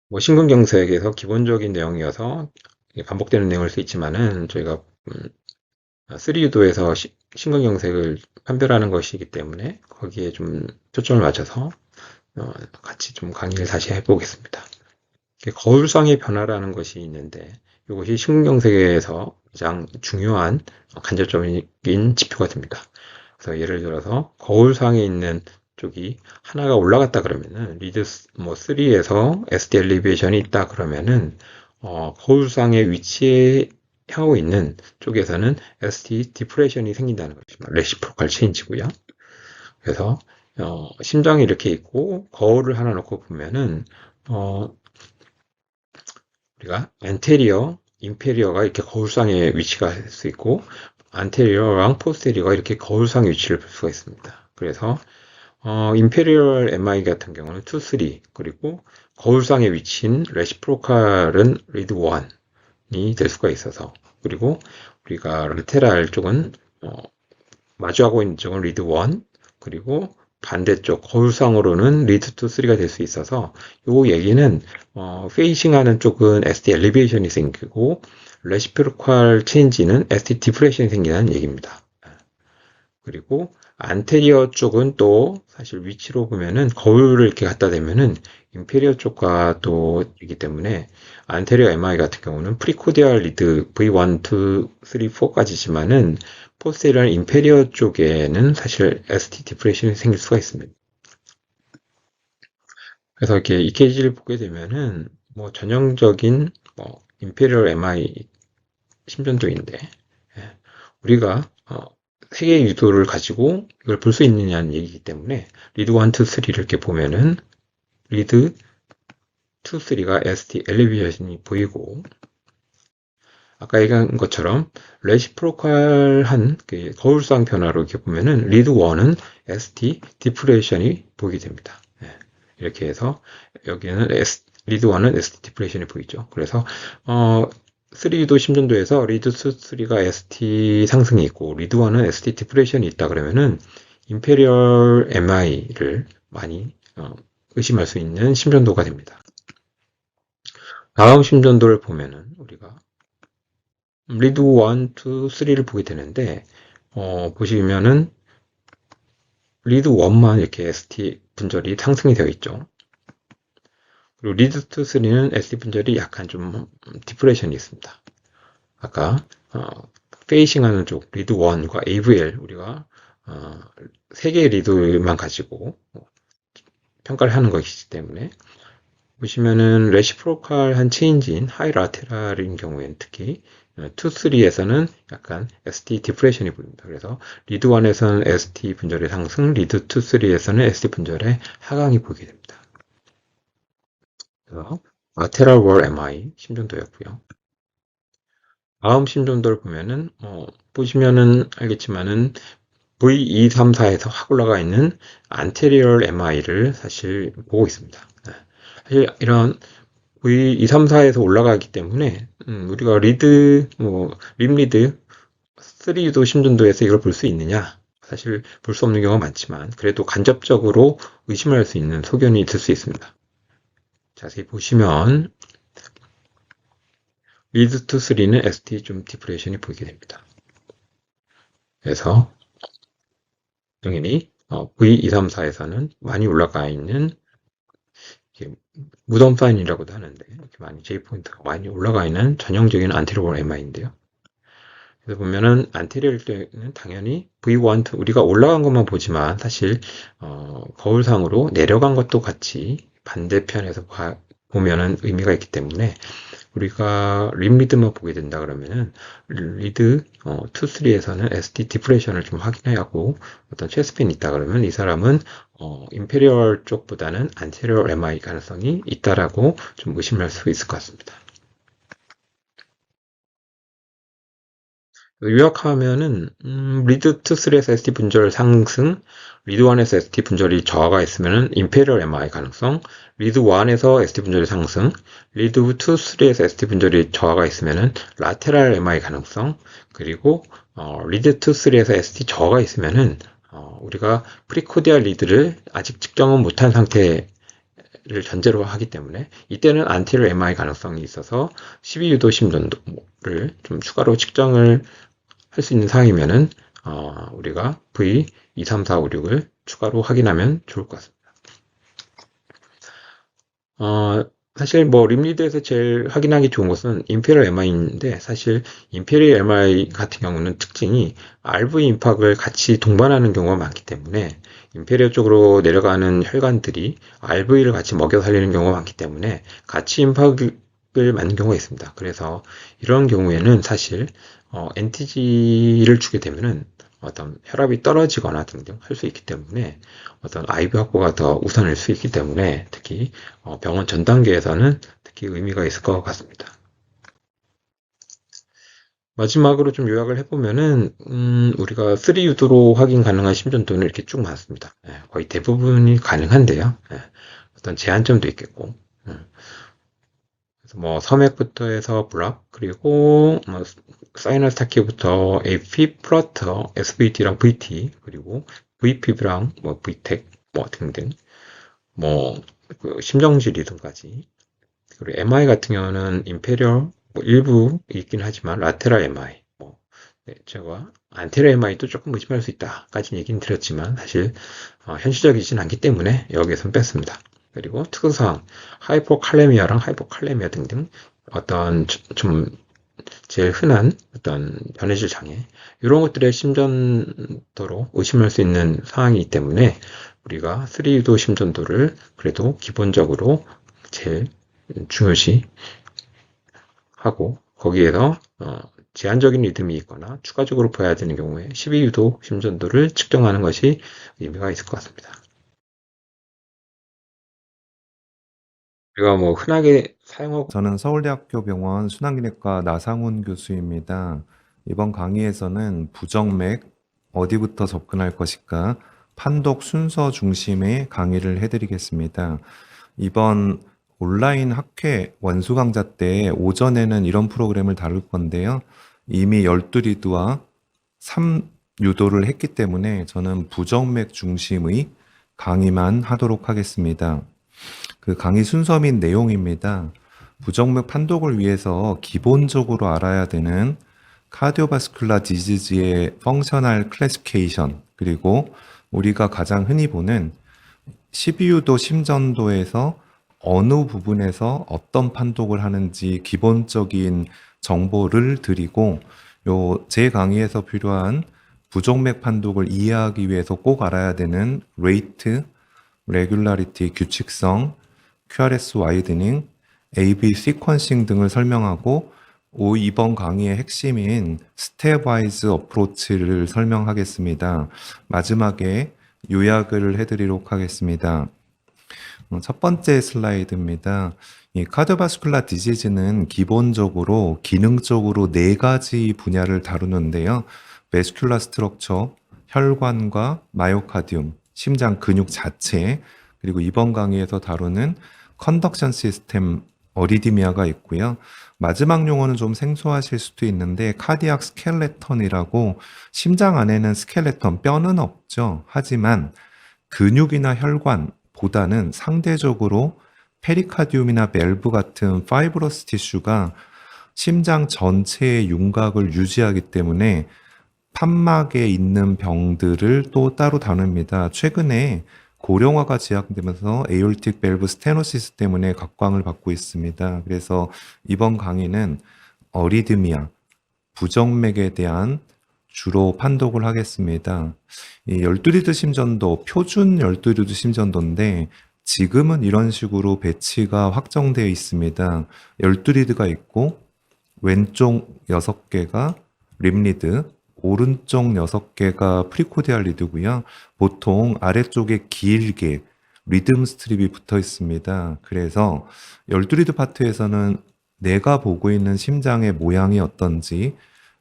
[SPEAKER 1] 뭐 심근경색에서 기본적인 내용이어서 반복되는 내용일 수 있지만은, 저희가 3유도에서 심근경색을 판별하는 것이기 때문에 거기에 좀 초점을 맞춰서 같이 좀 강의를 다시 해보겠습니다. 거울상의 변화라는 것이 있는데, 이것이 심근경색에서 가장 중요한 간접적인 지표가 됩니다. 그래서 예를 들어서 거울상에 있는 쪽이 하나가 올라갔다 그러면은 리드 뭐 3에서 SD 엘리베이션이 있다 그러면은 거울상의 위치에 향하고 있는 쪽에서는 SD 디프레션이 생긴다는 것입니다. 레시프로칼 체인지고요. 그래서 심장이 이렇게 있고 거울을 하나 놓고 보면은 우리가 안테리어, 인페리어가 이렇게 거울상의 위치가 할 수 있고 안테리어랑 포스테리어가 이렇게 거울상의 위치를 볼 수가 있습니다. 그래서 임페리얼 MI 같은 경우는 2, 3 그리고 거울상의 위치인 레시프로칼은 리드 1이 될 수가 있어서 그리고 우리가 라테랄 쪽은 마주하고 있는 쪽은 리드 1 그리고 반대쪽 거울상으로는 리드 2, 3가 될 수 있어서 이 얘기는 페이싱하는 쪽은 ST 엘리베이션이 생기고 레시프로칼 체인지는 ST 디프레션이 생기는 얘기입니다. 그리고 안테리어 쪽은 또 사실 위치로 보면은 거울을 이렇게 갖다 대면은 인페리어 쪽과 또 이기 때문에 안테리어 MI 같은 경우는 프리코디알 리드 V1, 2, 3, 4까지지만은 포스테리얼 인페리어 쪽에는 사실 ST 디프레션이 생길 수가 있습니다. 그래서 이렇게 EKG를 보게 되면은 뭐 전형적인 뭐 인페리얼 MI 심전도인데 우리가 세 개의 유도를 가지고 이걸 볼 수 있느냐는 얘기이기 때문에 리드 1, 2, 3를 이렇게 보면은 리드 2, 3가 ST 엘리베이션이 보이고 아까 얘기한 것처럼 레시프로칼한 거울상 변화로 이렇게 보면은 리드 1은 ST 디프레션이 보이게 됩니다. 이렇게 해서 여기는 리드 1은 ST 디프레션이 보이죠. 그래서 3도 심전도에서 리드 2, 3가 ST 상승이 있고 리드 1은 ST 디프레션이 있다 그러면은 임페리얼 MI를 많이 의심할 수 있는 심전도가 됩니다. 다음 심전도를 보면은 우리가 리드 1, 2, 3를 보게 되는데 보시면은 리드 1만 이렇게 ST 분절이 상승이 되어 있죠. 그리고 리드 2, 3는 ST 분절이 약간 좀 디프레션이 있습니다. 아까 페이싱하는 쪽 리드 1과 AVL 우리가 세 개의 리드만 가지고 평가를 하는 것이기 때문에 보시면은 레시프로칼한 체인지인 하이라테랄인 경우에는 특히 2, 3에서는 약간 ST 디프레션이 보입니다. 그래서 리드 1에서는 ST 분절의 상승, 리드 2, 3에서는 ST 분절의 하강이 보이게 됩니다. 그래서 라테랄 월 MI 심전도였고요. 다음 심전도를 보면은 보시면은 알겠지만은 V234에서 확 올라가 있는 안테리얼 MI를 사실 보고 있습니다. 사실 이런 V234에서 올라가기 때문에 우리가 리드 림리드 3도 심전도에서 이걸 볼 수 있느냐? 사실 볼 수 없는 경우가 많지만 그래도 간접적으로 의심할 수 있는 소견이 들 수 있습니다. 자세히 보시면 리드 2, 3는 ST 좀 디프레션이 보이게 됩니다. 그래서 당연히 V234에서는 많이 올라가 있는 무덤 사인이라고도 하는데 이렇게 많이 J포인트가 많이 올라가 있는 전형적인 안테리얼 MI인데요. 그래서 보면은 안테리얼 때는 당연히 V1 우리가 올라간 것만 보지만 사실 거울상으로 내려간 것도 같이 반대편에서 보면은 의미가 있기 때문에 우리가 림리드만 보게 된다 그러면은 리드 2, 3에서는 ST 디프레션을 좀 확인하고 어떤 체스핀이 있다 그러면 이 사람은 임페리얼 쪽보다는 안테리얼 MI 가능성이 있다라고 좀 의심할 수 있을 것 같습니다. 요약하면은 리드 2, 3에서 ST 분절 상승, 리드 1에서 ST 분절이 저하가 있으면은 임페리얼 MI 가능성, 리드 1에서 ST 분절이 상승, 리드 2, 3에서 ST 분절이 저하가 있으면은 라테랄 MI 가능성, 그리고 리드 2, 3에서 ST 저하가 있으면은 우리가 프리코디알 리드를 아직 측정은 못한 상태를 전제로 하기 때문에 이때는 안테리얼 MI 가능성이 있어서 12유도 심전도를 좀 추가로 측정을 할 수 있는 상황이면은 우리가 V 2, 3, 4, 5, 6을 추가로 확인하면 좋을 것 같습니다. 사실 뭐 림리드에서 제일 확인하기 좋은 것은 임페리얼 MI인데 사실 임페리얼 MI 같은 경우는 특징이 RV 임팍을 같이 동반하는 경우가 많기 때문에 임페리얼 쪽으로 내려가는 혈관들이 RV를 같이 먹여 살리는 경우가 많기 때문에 같이 임팍을 맞는 경우가 있습니다. 그래서 이런 경우에는 사실 NTG를 주게 되면은 어떤 혈압이 떨어지거나 등등 할 수 있기 때문에 어떤 IV 확보가 더 우선일 수 있기 때문에 특히 병원 전 단계에서는 특히 의미가 있을 것 같습니다. 마지막으로 좀 요약을 해보면은 우리가 3유도로 확인 가능한 심전도는 이렇게 쭉 많습니다. 예, 거의 대부분이 가능한데요. 예, 어떤 제한점도 있겠고 그래서 뭐 섬액부터 해서 블락 그리고 뭐 사이너스 타키부터 AP, 플러터, SVT랑 VT 그리고 VP랑 뭐 VTEC 뭐 등등 뭐그 심정지 리듬까지 그리고 MI 같은 경우는 임페리얼 뭐 일부 있긴 하지만 라테랄 MI 뭐 네, 제가 안테리어 MI도 조금 의심할 수 있다까지 얘기는 드렸지만 사실 현실적이진 않기 때문에 여기에선 뺐습니다. 그리고 특수사항 하이포칼레미아랑 하이포칼레미아 등등 어떤 좀 제일 흔한 어떤 변해질 장애 이런 것들의 심전도로 의심할 수 있는 상황이기 때문에 우리가 3도 심전도를 그래도 기본적으로 제일 중요시 하고 거기에서 제한적인 리듬이 있거나 추가적으로 봐야 되는 경우에 12유도 심전도를 측정하는 것이 의미가 있을 것 같습니다. 우리가 뭐 흔하게 사용하고
[SPEAKER 2] 저는 서울대학교 병원 순환기내과 나상훈 교수입니다. 이번 강의에서는 부정맥 어디부터 접근할 것인가 판독 순서 중심의 강의를 해드리겠습니다. 이번 온라인 학회 원수 강좌 때 오전에는 이런 프로그램을 다룰 건데요. 이미 12리드와 3유도를 했기 때문에 저는 부정맥 중심의 강의만 하도록 하겠습니다. 그 강의 순서 및 내용입니다. 부정맥 판독을 위해서 기본적으로 알아야 되는 카디오바스큘라 디지즈의 펑셔널 클래시피케이션 그리고 우리가 가장 흔히 보는 12유도 심전도에서 어느 부분에서 어떤 판독을 하는지 기본적인 정보를 드리고 제 강의에서 필요한 부정맥 판독을 이해하기 위해서 꼭 알아야 되는 레이트, 레귤라리티, 규칙성, QRS 와이드닝, AB 시퀀싱 등을 설명하고 이번 강의의 핵심인 스텝와이즈 어프로치를 설명하겠습니다. 마지막에 요약을 해드리도록 하겠습니다. 첫 번째 슬라이드입니다. 이 카디오바스큘라 디지즈는 기본적으로 기능적으로 네 가지 분야를 다루는데요. 베스큘라 스트럭처, 혈관과 마요카디움, 심장 근육 자체, 그리고 이번 강의에서 다루는 컨덕션 시스템 어리디미아가 있고요. 마지막 용어는 좀 생소하실 수도 있는데 카디악 스켈레톤이라고 심장 안에는 스켈레톤, 뼈는 없죠. 하지만 근육이나 혈관보다는 상대적으로 페리카디움이나 밸브 같은 파이브러스 티슈가 심장 전체의 윤곽을 유지하기 때문에 판막에 있는 병들을 또 따로 다룹니다. 최근에 고령화가 지향되면서 에올틱 밸브 스테노시스 때문에 각광을 받고 있습니다. 그래서 이번 강의는 어리드미아, 부정맥에 대한 주로 판독을 하겠습니다. 이 12리드 심전도, 표준 12리드 심전도인데 지금은 이런 식으로 배치가 확정되어 있습니다. 12리드가 있고 왼쪽 6개가 림리드, 오른쪽 6개가 프리코디알 리드고요. 보통 아래쪽에 길게 리듬 스트립이 붙어 있습니다. 그래서 12리드 파트에서는 내가 보고 있는 심장의 모양이 어떤지,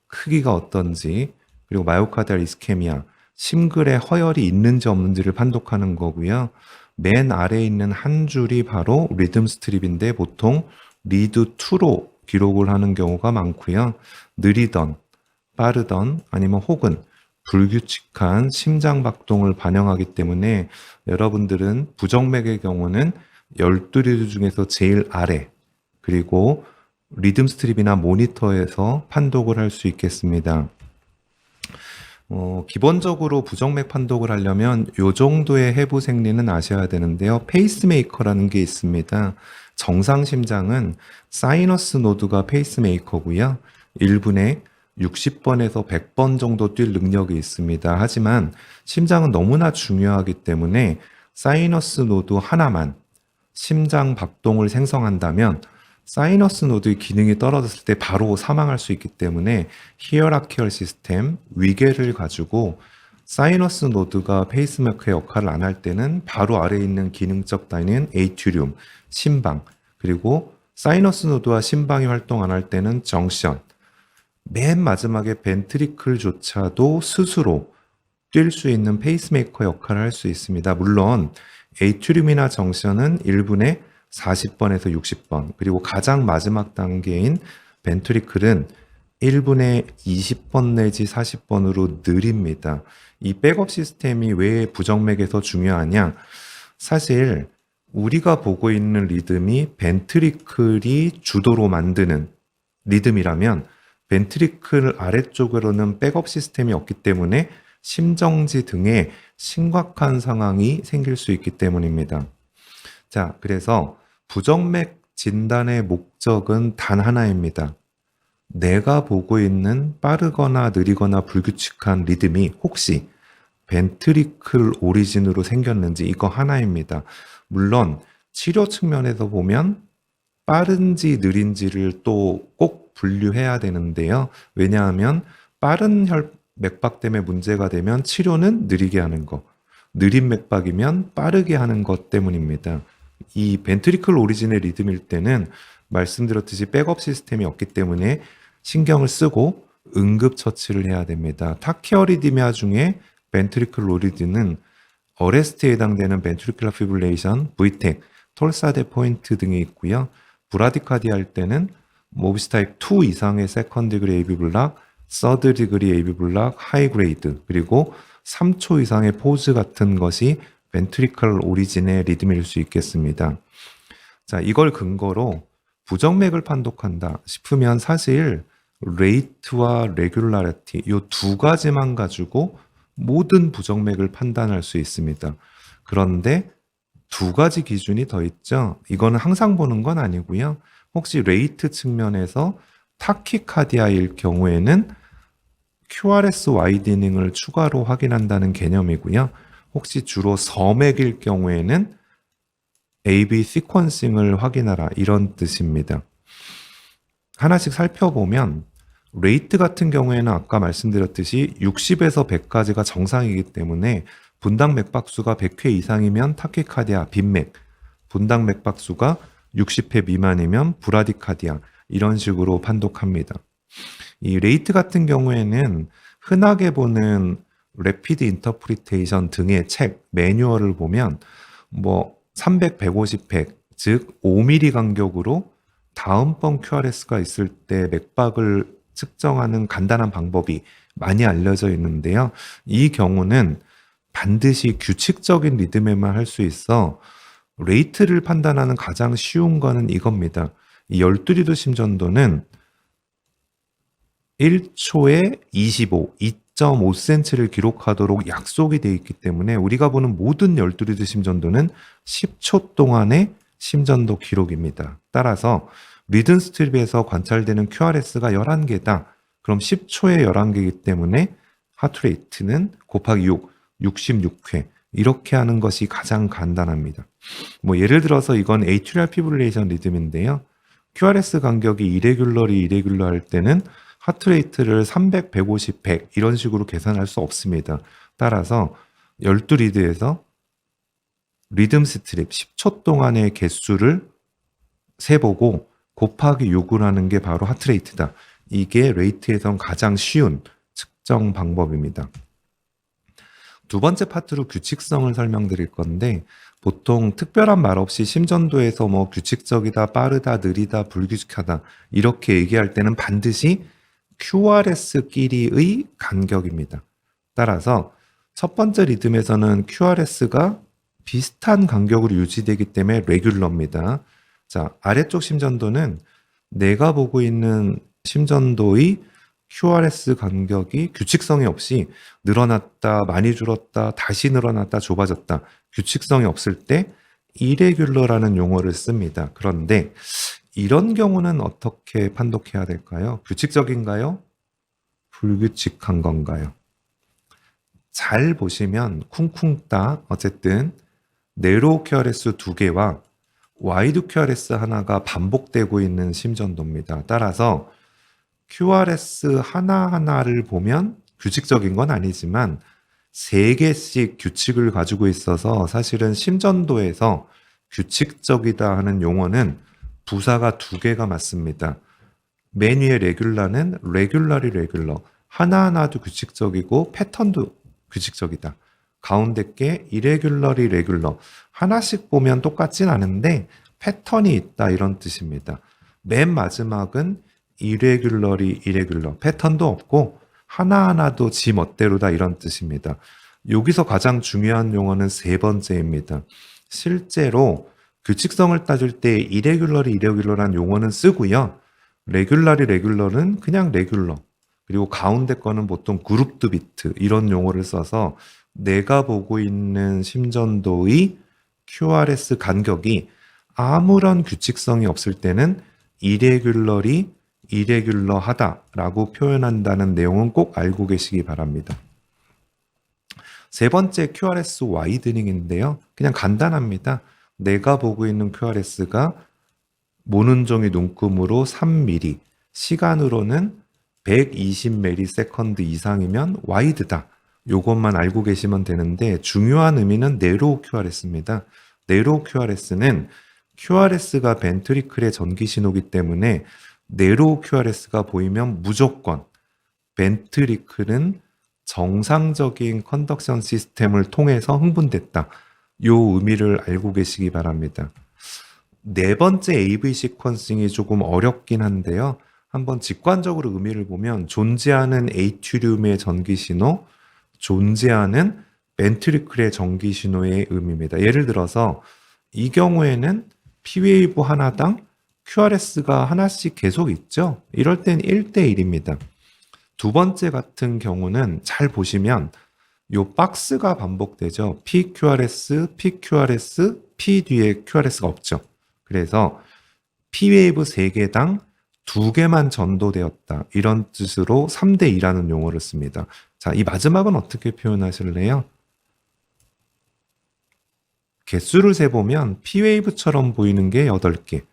[SPEAKER 2] 크기가 어떤지, 그리고 마요카디알 이스케미아, 심글에 허열이 있는지 없는지를 판독하는 거고요. 맨 아래에 있는 한 줄이 바로 리듬 스트립인데 보통 리드 2로 기록을 하는 경우가 많고요. 느리던, 빠르던 아니면 혹은 불규칙한 심장 박동을 반영하기 때문에 여러분들은 부정맥의 경우는 12리드 중에서 제일 아래 그리고 리듬 스트립이나 모니터에서 판독을 할 수 있겠습니다. 기본적으로 부정맥 판독을 하려면 이 정도의 해부 생리는 아셔야 되는데요. 페이스메이커라는 게 있습니다. 정상 심장은 사이너스 노드가 페이스메이커고요. 1분에 60번에서 100번 정도 뛸 능력이 있습니다. 하지만 심장은 너무나 중요하기 때문에 사이너스 노드 하나만 심장 박동을 생성한다면 사이너스 노드의 기능이 떨어졌을 때 바로 사망할 수 있기 때문에 히어라키얼 시스템, 위계를 가지고 사이너스 노드가 페이스메이커의 역할을 안 할 때는 바로 아래에 있는 기능적 단위는 에이튜리움, 심방, 그리고 사이너스 노드와 심방이 활동 안 할 때는 정션, 맨 마지막에 벤트리클조차도 스스로 뛸 수 있는 페이스메이커 역할을 할 수 있습니다. 물론 에이튜리움이나 정션은 1분에 40번에서 60번, 그리고 가장 마지막 단계인 벤트리클은 1분에 20번 내지 40번으로 느립니다. 이 백업 시스템이 왜 부정맥에서 중요하냐? 사실 우리가 보고 있는 리듬이 벤트리클이 주도로 만드는 리듬이라면 벤트리클 아래쪽으로는 백업 시스템이 없기 때문에 심정지 등의 심각한 상황이 생길 수 있기 때문입니다. 자, 그래서 부정맥 진단의 목적은 단 하나입니다. 내가 보고 있는 빠르거나 느리거나 불규칙한 리듬이 혹시 벤트리클 오리진으로 생겼는지 이거 하나입니다. 물론 치료 측면에서 보면 빠른지 느린지를 또 꼭 분류해야 되는데요. 왜냐하면 빠른 맥박 때문에 문제가 되면 치료는 느리게 하는 것, 느린 맥박이면 빠르게 하는 것 때문입니다. 이 벤트리클 오리진의 리듬일 때는 말씀드렸듯이 백업 시스템이 없기 때문에 신경을 쓰고 응급처치를 해야 됩니다. 타키어리디미아 중에 벤트리클 오리진은 어레스트에 해당되는 벤트리큘러 피브릴레이션, VTEC, 톨사데 포인트 등이 있고요. 브라디카디아 할 때는 모비스 타입 2 이상의 세컨드 디그리 AV 블락, 서드 디그리 AV 블락, 하이 그레이드, 그리고 3초 이상의 포즈 같은 것이 벤트리클 오리진의 리듬일 수 있겠습니다. 자, 이걸 근거로 부정맥을 판독한다 싶으면 사실 레이트와 레귤라리티 이 두 가지만 가지고 모든 부정맥을 판단할 수 있습니다. 그런데 두 가지 기준이 더 있죠. 이거는 항상 보는 건 아니고요. 혹시 레이트 측면에서 타키카디아일 경우에는 QRS 와이드닝을 추가로 확인한다는 개념이고요. 혹시 주로 서맥일 경우에는 AB 시퀀싱을 확인하라 이런 뜻입니다. 하나씩 살펴보면 레이트 같은 경우에는 아까 말씀드렸듯이 60에서 100까지가 정상이기 때문에 분당 맥박수가 100회 이상이면 타키카디아, 빈맥, 분당 맥박수가 60회 미만이면 브라디카디아 이런 식으로 판독합니다. 이 레이트 같은 경우에는 흔하게 보는 래피드 인터프리테이션 등의 책, 매뉴얼을 보면 300, 150, 100, 즉 5mm 간격으로 다음번 QRS가 있을 때 맥박을 측정하는 간단한 방법이 많이 알려져 있는데요. 이 경우는 반드시 규칙적인 리듬에만 할 수 있어 레이트를 판단하는 가장 쉬운 거는 이겁니다. 이 12리드 심전도는 1초에 25, 2.5cm를 기록하도록 약속이 되어 있기 때문에 우리가 보는 모든 12리드 심전도는 10초 동안의 심전도 기록입니다. 따라서 리듬 스트립에서 관찰되는 QRS가 11개다. 그럼 10초에 11개이기 때문에 하트레이트는 곱하기 6, 66회 이렇게 하는 것이 가장 간단합니다. 예를 들어서 이건 에이트리얼 피브릴레이션 리듬인데요. QRS 간격이 이레귤러 할 때는 하트레이트를 300, 150, 100 이런 식으로 계산할 수 없습니다. 따라서 12리드에서 리듬 스트립 10초 동안의 개수를 세보고 곱하기 6을 하는 게 바로 하트레이트다. 이게 레이트에선 가장 쉬운 측정 방법입니다. 두 번째 파트로 규칙성을 설명드릴 건데 보통 특별한 말 없이 심전도에서 규칙적이다, 빠르다, 느리다, 불규칙하다 이렇게 얘기할 때는 반드시 QRS끼리의 간격입니다. 따라서 첫 번째 리듬에서는 QRS가 비슷한 간격으로 유지되기 때문에 레귤러입니다. 자, 아래쪽 심전도는 내가 보고 있는 심전도의 QRS 간격이 규칙성이 없이 늘어났다, 많이 줄었다, 다시 늘어났다, 좁아졌다. 규칙성이 없을 때 irregular라는 용어를 씁니다. 그런데 이런 경우는 어떻게 판독해야 될까요? 규칙적인가요? 불규칙한 건가요? 잘 보시면 쿵쿵 따 어쨌든 네로우 QRS 두 개와 와이드 QRS 하나가 반복되고 있는 심전도입니다. 따라서 QRS 하나하나를 보면 규칙적인 건 아니지만 세 개씩 규칙을 가지고 있어서 사실은 심전도에서 규칙적이다 하는 용어는 부사가 두 개가 맞습니다. 맨 위에 레귤라는 레귤러리 레귤러. 하나하나도 규칙적이고 패턴도 규칙적이다. 가운데 게 이레귤러리 레귤러. 하나씩 보면 똑같진 않은데 패턴이 있다 이런 뜻입니다. 맨 마지막은 이레귤러리 이레귤러. 패턴도 없고 하나하나도 지 멋대로다 이런 뜻입니다. 여기서 가장 중요한 용어는 세 번째입니다. 실제로 규칙성을 따질 때 이레귤러리 이레귤러란 용어는 쓰고요. 레귤라리 레귤러는 그냥 레귤러. 그리고 가운데 거는 보통 그룹드 비트 이런 용어를 써서 내가 보고 있는 심전도의 QRS 간격이 아무런 규칙성이 없을 때는 이레귤러리 이레귤러하다라고 표현한다는 내용은 꼭 알고 계시기 바랍니다. 세 번째 QRS 와이드닝인데요. 그냥 간단합니다. 내가 보고 있는 QRS가 모눈종이 눈금으로 3mm, 시간으로는 120ms 이상이면 와이드다. 요것만 알고 계시면 되는데 중요한 의미는 네로우 QRS입니다. 네로우 QRS는 QRS가 벤트리클의 전기 신호기 때문에 네로우 QRS가 보이면 무조건 벤트리클은 정상적인 컨덕션 시스템을 통해서 흥분됐다. 요 의미를 알고 계시기 바랍니다. 네 번째 AV 시퀀싱이 조금 어렵긴 한데요. 한번 직관적으로 의미를 보면 존재하는 에이튜륨의 전기 신호, 존재하는 벤트리클의 전기 신호의 의미입니다. 예를 들어서 이 경우에는 P웨이브 하나당 QRS가 하나씩 계속 있죠. 이럴 땐 1대1입니다. 두 번째 같은 경우는 잘 보시면 요 박스가 반복되죠. PQRS, PQRS, P 뒤에 QRS가 없죠. 그래서 P웨이브 3개당 2개만 전도되었다. 이런 뜻으로 3대2라는 용어를 씁니다. 자, 이 마지막은 어떻게 표현하실래요? 개수를 세보면 P웨이브처럼 보이는 게 8개,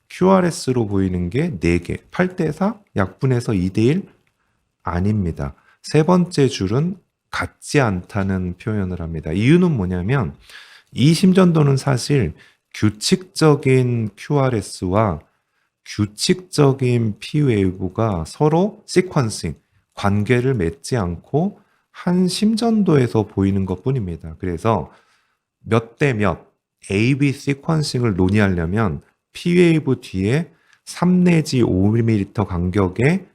[SPEAKER 2] QRS로 보이는 게 4개, 8대4, 약분해서 2대1 아닙니다. 세 번째 줄은 같지 않다는 표현을 합니다. 이유는 뭐냐면 이 심전도는 사실 규칙적인 QRS와 규칙적인 P웨이브가 서로 시퀀싱, 관계를 맺지 않고 한 심전도에서 보이는 것 뿐입니다. 그래서 몇 대 몇 AB 시퀀싱을 논의하려면 P웨이브 뒤에 3 내지 5mm 간격의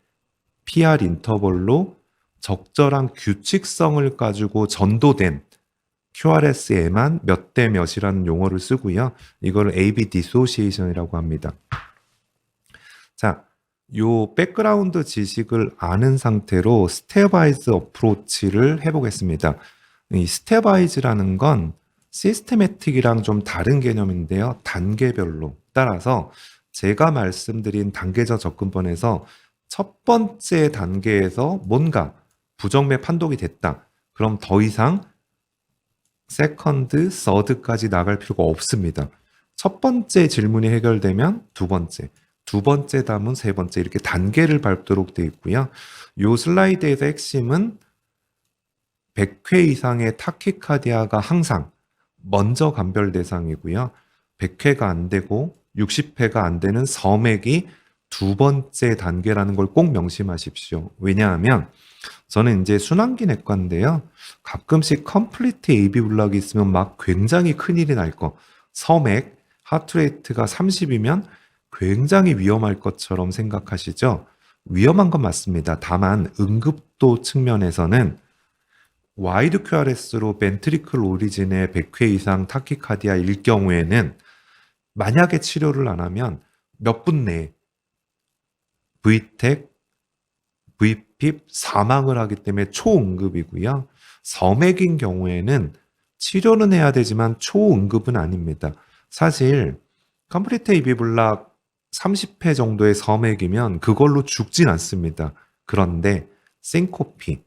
[SPEAKER 2] PR 인터벌로 적절한 규칙성을 가지고 전도된 QRS에만 몇 대 몇이라는 용어를 쓰고요. 이걸 AB 디소시에이션이라고 합니다. 자, 요 백그라운드 지식을 아는 상태로 스텝와이즈 어프로치를 해보겠습니다. 이 스텝와이즈라는 건 시스테매틱이랑 좀 다른 개념인데요. 단계별로. 따라서 제가 말씀드린 단계적 접근법에서 첫 번째 단계에서 뭔가 부정맥 판독이 됐다. 그럼 더 이상 세컨드, 서드까지 나갈 필요가 없습니다. 첫 번째 질문이 해결되면 두 번째, 두 번째 답은 세 번째 이렇게 단계를 밟도록 되어 있고요. 이 슬라이드에서 핵심은 100회 이상의 타키카디아가 항상 먼저 감별 대상이고요. 100회가 안 되고 60회가 안 되는 섬액이 두 번째 단계라는 걸 꼭 명심하십시오. 왜냐하면 저는 이제 순환기 내과인데요. 가끔씩 컴플리트 AV 블락이 있으면 막 굉장히 큰일이 날 거. 섬액, 하트레이트가 30이면 굉장히 위험할 것처럼 생각하시죠? 위험한 건 맞습니다. 다만 응급도 측면에서는 와이드 QRS로 벤트리클 오리진의 100회 이상 타키카디아일 경우에는 만약에 치료를 안 하면 몇 분 내에 VTEC, VPIP 사망을 하기 때문에 초응급이고요. 섬액인 경우에는 치료는 해야 되지만 초응급은 아닙니다. 사실 컴프리트 AB 블락 30회 정도의 점액이면 그걸로 죽진 않습니다. 그런데 생코피,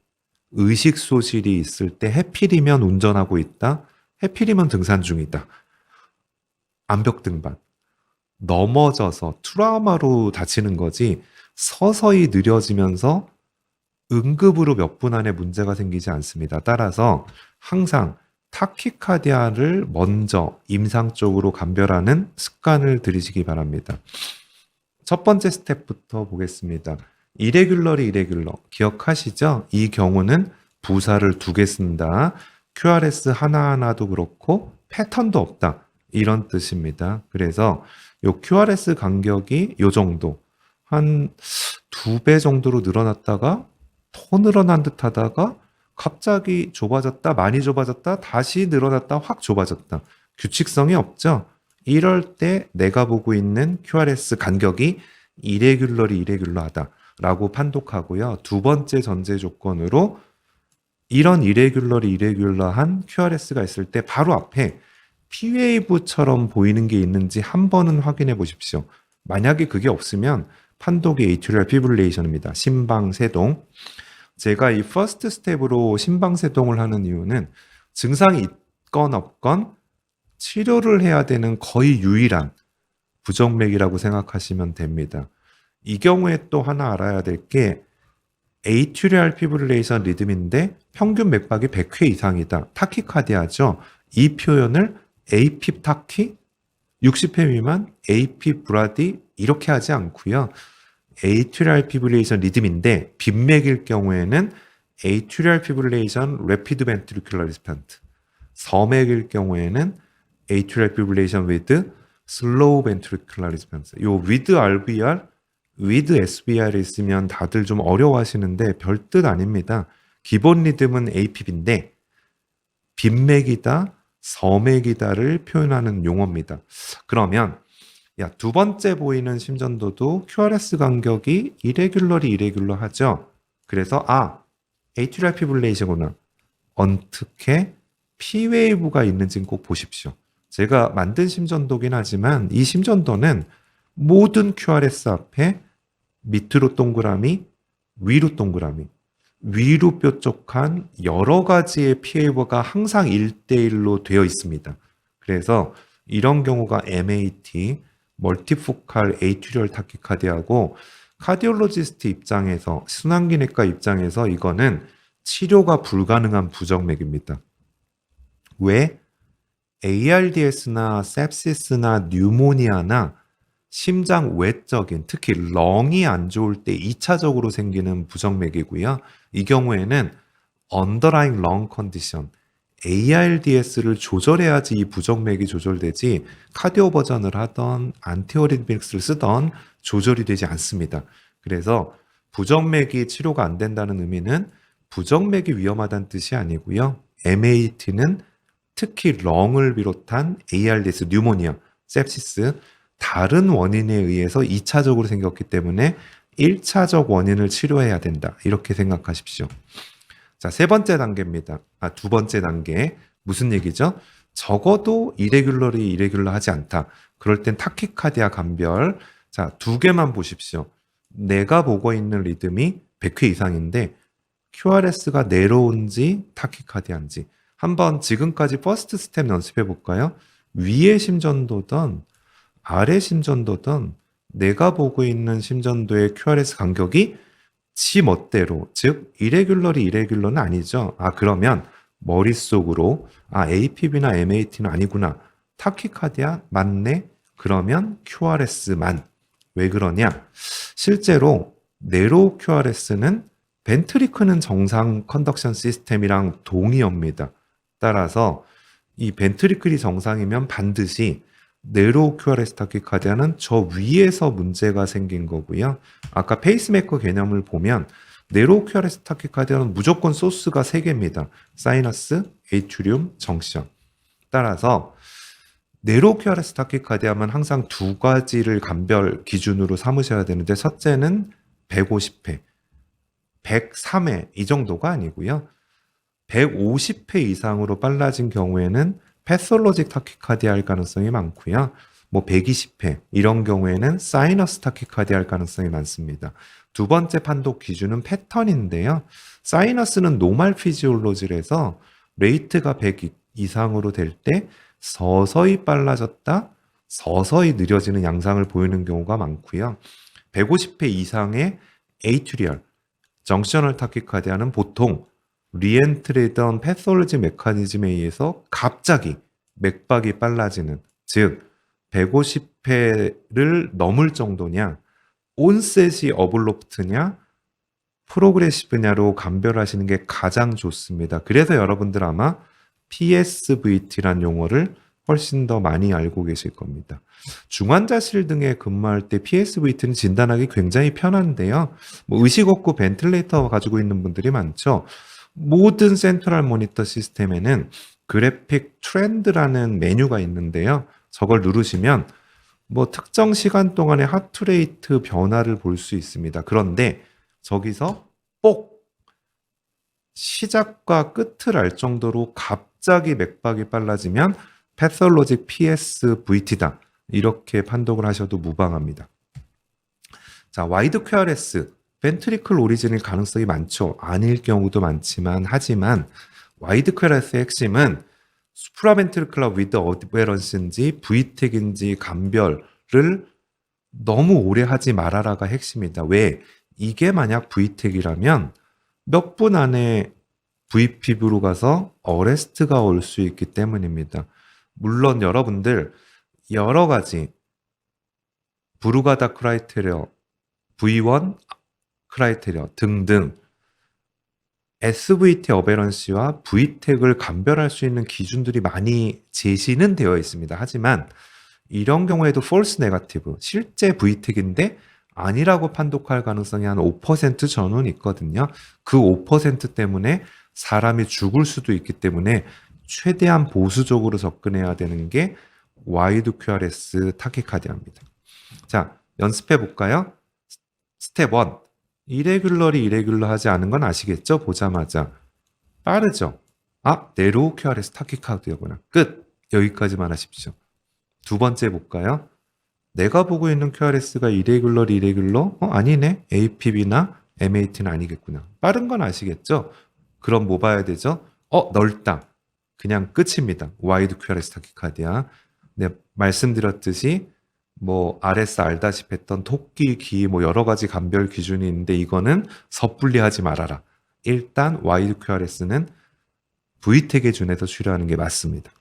[SPEAKER 2] 의식 소실이 있을 때 해필이면 운전하고 있다, 해필이면 등산 중이다, 암벽 등반, 넘어져서 트라우마로 다치는 거지 서서히 느려지면서 응급으로 몇 분 안에 문제가 생기지 않습니다. 따라서 항상 타키카디아를 먼저 임상적으로 감별하는 습관을 들이시기 바랍니다. 첫 번째 스텝부터 보겠습니다. 이레귤러 기억하시죠? 이 경우는 부사를 두 개 쓴다. QRS 하나하나도 그렇고 패턴도 없다. 이런 뜻입니다. 그래서 요 QRS 간격이 요 정도, 한 2배 정도로 늘어났다가 더 늘어난 듯 하다가 갑자기 좁아졌다, 많이 좁아졌다, 다시 늘어났다, 확 좁아졌다. 규칙성이 없죠? 이럴 때 내가 보고 있는 QRS 간격이 이레귤러하다 라고 판독하고요. 두 번째 전제 조건으로 이런 이레귤러한 QRS가 있을 때 바로 앞에 P웨이브처럼 보이는 게 있는지 한 번은 확인해 보십시오. 만약에 그게 없으면 판독이 에이트리얼 피브릴레이션입니다. 심방세동. 제가 이 퍼스트 스텝으로 심방세동을 하는 이유는 증상이 있건 없건 치료를 해야 되는 거의 유일한 부정맥이라고 생각하시면 됩니다. 이 경우에 또 하나 알아야 될 게 에이트리얼 피브릴레이션 리듬인데 평균 맥박이 100회 이상이다. 타키카디아죠. 이 표현을 AP 타키, 60회 미만, AP 브라디 이렇게 하지 않고요. 에이트리얼 피브릴레이션 리듬인데 빈맥일 경우에는 에이트리얼 피브릴레이션 레피드 벤트리큘러 리스폰스, 서맥일 경우에는 에이트리얼 피브릴레이션 위드 슬로우 벤트리큘러 리스폰스. 요 위드 RVR, 위드 SVR이 있으면 다들 좀 어려워하시는데 별뜻 아닙니다. 기본 리듬은 APB인데 빈맥이다, 서맥이다를 표현하는 용어입니다. 그러면 두 번째 보이는 심전도도 QRS 간격이 이레귤러하죠. 그래서 에이트리얼 피브릴레이션이구나. 어떻게 P웨이브가 있는지는 꼭 보십시오. 제가 만든 심전도긴 하지만 이 심전도는 모든 QRS 앞에 밑으로 동그라미, 위로 동그라미, 위로 뾰족한 여러 가지의 P웨이브가 항상 1대1로 되어 있습니다. 그래서 이런 경우가 MAT, 멀티포칼 에이트리얼 타키카디아고 카디올로지스트 입장에서, 순환기내과 입장에서 이거는 치료가 불가능한 부정맥입니다. 왜? ARDS나 sepsis나 뉴모니아나 심장 외적인, 특히 렁이 안 좋을 때 2차적으로 생기는 부정맥이고요. 이 경우에는 underlying lung condition, ARDS를 조절해야지 이 부정맥이 조절되지 카디오 버전을 하던 안티어리드믹스를 쓰던 조절이 되지 않습니다. 그래서 부정맥이 치료가 안 된다는 의미는 부정맥이 위험하다는 뜻이 아니고요. MAT는 특히 렁을 비롯한 ARDS, 뉴모니아, sepsis 다른 원인에 의해서 2차적으로 생겼기 때문에 1차적 원인을 치료해야 된다. 이렇게 생각하십시오. 자, 세 번째 단계입니다. 두 번째 단계. 무슨 얘기죠? 적어도 이레귤러하지 않다. 그럴 땐 타키카디아 감별. 자, 두 개만 보십시오. 내가 보고 있는 리듬이 100회 이상인데 QRS가 내려온지 타키카디아인지 한번 지금까지 퍼스트 스텝 연습해 볼까요? 위의 심전도든 아래 심전도든 내가 보고 있는 심전도의 QRS 간격이 지 멋대로, 즉 이레귤러는 아니죠. 그러면 머릿속으로 APB나 MAT는 아니구나. 타키카디아 맞네. 그러면 QRS만. 왜 그러냐? 실제로 네로우 QRS는 벤트리클은 정상 컨덕션 시스템이랑 동의어입니다. 따라서 이 벤트리클이 정상이면 반드시 네로우 QRS 타키카디아는 저 위에서 문제가 생긴 거고요. 아까 페이스메이커 개념을 보면 네로우 QRS 타키카디아는 무조건 소스가 3개입니다. 사이너스, 에이트리움, 정션. 따라서 네로우 QRS 타키카디아만 항상 두 가지를 감별 기준으로 삼으셔야 되는데 첫째는 150회, 103회 이 정도가 아니고요. 150회 이상으로 빨라진 경우에는 패솔로직 타키카디아일 가능성이 많고요. 뭐 120회 이런 경우에는 사이너스 타키카디아일 가능성이 많습니다. 두 번째 판독 기준은 패턴인데요. 사이너스는 노멀 피지올로지에서 레이트가 100 이상으로 될 때 서서히 빨라졌다, 서서히 느려지는 양상을 보이는 경우가 많고요. 150회 이상의 에이튜리얼, 정셔널 타키카디아는 보통 리엔트리던 패솔로지 메커니즘에 의해서 갑자기 맥박이 빨라지는, 즉 150회를 넘을 정도냐, 온셋이 어블로프트냐, 프로그레시브냐로 감별하시는 게 가장 좋습니다. 그래서 여러분들 아마 PSVT란 용어를 훨씬 더 많이 알고 계실 겁니다. 중환자실 등에 근무할 때 PSVT는 진단하기 굉장히 편한데요. 뭐 의식 없고 벤틀레이터 가지고 있는 분들이 많죠. 모든 센트럴 모니터 시스템에는 그래픽 트렌드라는 메뉴가 있는데요. 저걸 누르시면 뭐 특정 시간 동안의 하트레이트 변화를 볼 수 있습니다. 그런데 저기서 뽁! 시작과 끝을 알 정도로 갑자기 맥박이 빨라지면 패솔로직 PSVT다. 이렇게 판독을 하셔도 무방합니다. 자, 와이드 QRS, 벤트리클 오리진일 가능성이 많죠. 아닐 경우도 많지만, 하지만 와이드 QRS의 핵심은 수프라벤트리클러 위드 어베런스인지 VTEC인지 감별을 너무 오래 하지 말아라가 핵심이다. 왜? 이게 만약 VTEC이라면 몇 분 안에 VPV로 가서 어레스트가 올 수 있기 때문입니다. 물론 여러분들 여러 가지 브루가다 크라이테리어, V1 크라이테리어 등등 SVT 어베런시와 VTEC을 감별할 수 있는 기준들이 많이 제시는 되어 있습니다. 하지만 이런 경우에도 false negative, 실제 VTEC인데 아니라고 판독할 가능성이 한 5% 전후는 있거든요. 그 5% 때문에 사람이 죽을 수도 있기 때문에 최대한 보수적으로 접근해야 되는 게 와이드 QRS 타키카디아입니다. 자, 연습해 볼까요? 스텝 1. 이레귤러 하지 않은 건 아시겠죠? 보자마자. 빠르죠? 아, 네로우 QRS 타키카디아구나. 끝! 여기까지만 하십시오. 두 번째 볼까요? 내가 보고 있는 QRS가 이레귤러? 아니네. APB나 MAT는 아니겠구나. 빠른 건 아시겠죠? 그럼 뭐 봐야 되죠? 넓다. 그냥 끝입니다. 와이드 QRS 타키카디아. 네, 말씀드렸듯이 뭐 RS 알다시피 했던 토끼, 기, 뭐 여러 가지 감별 기준이 있는데 이거는 섣불리 하지 말아라. 일단 와이드 QRS는 VTEC 기준에서 추려하는 게 맞습니다.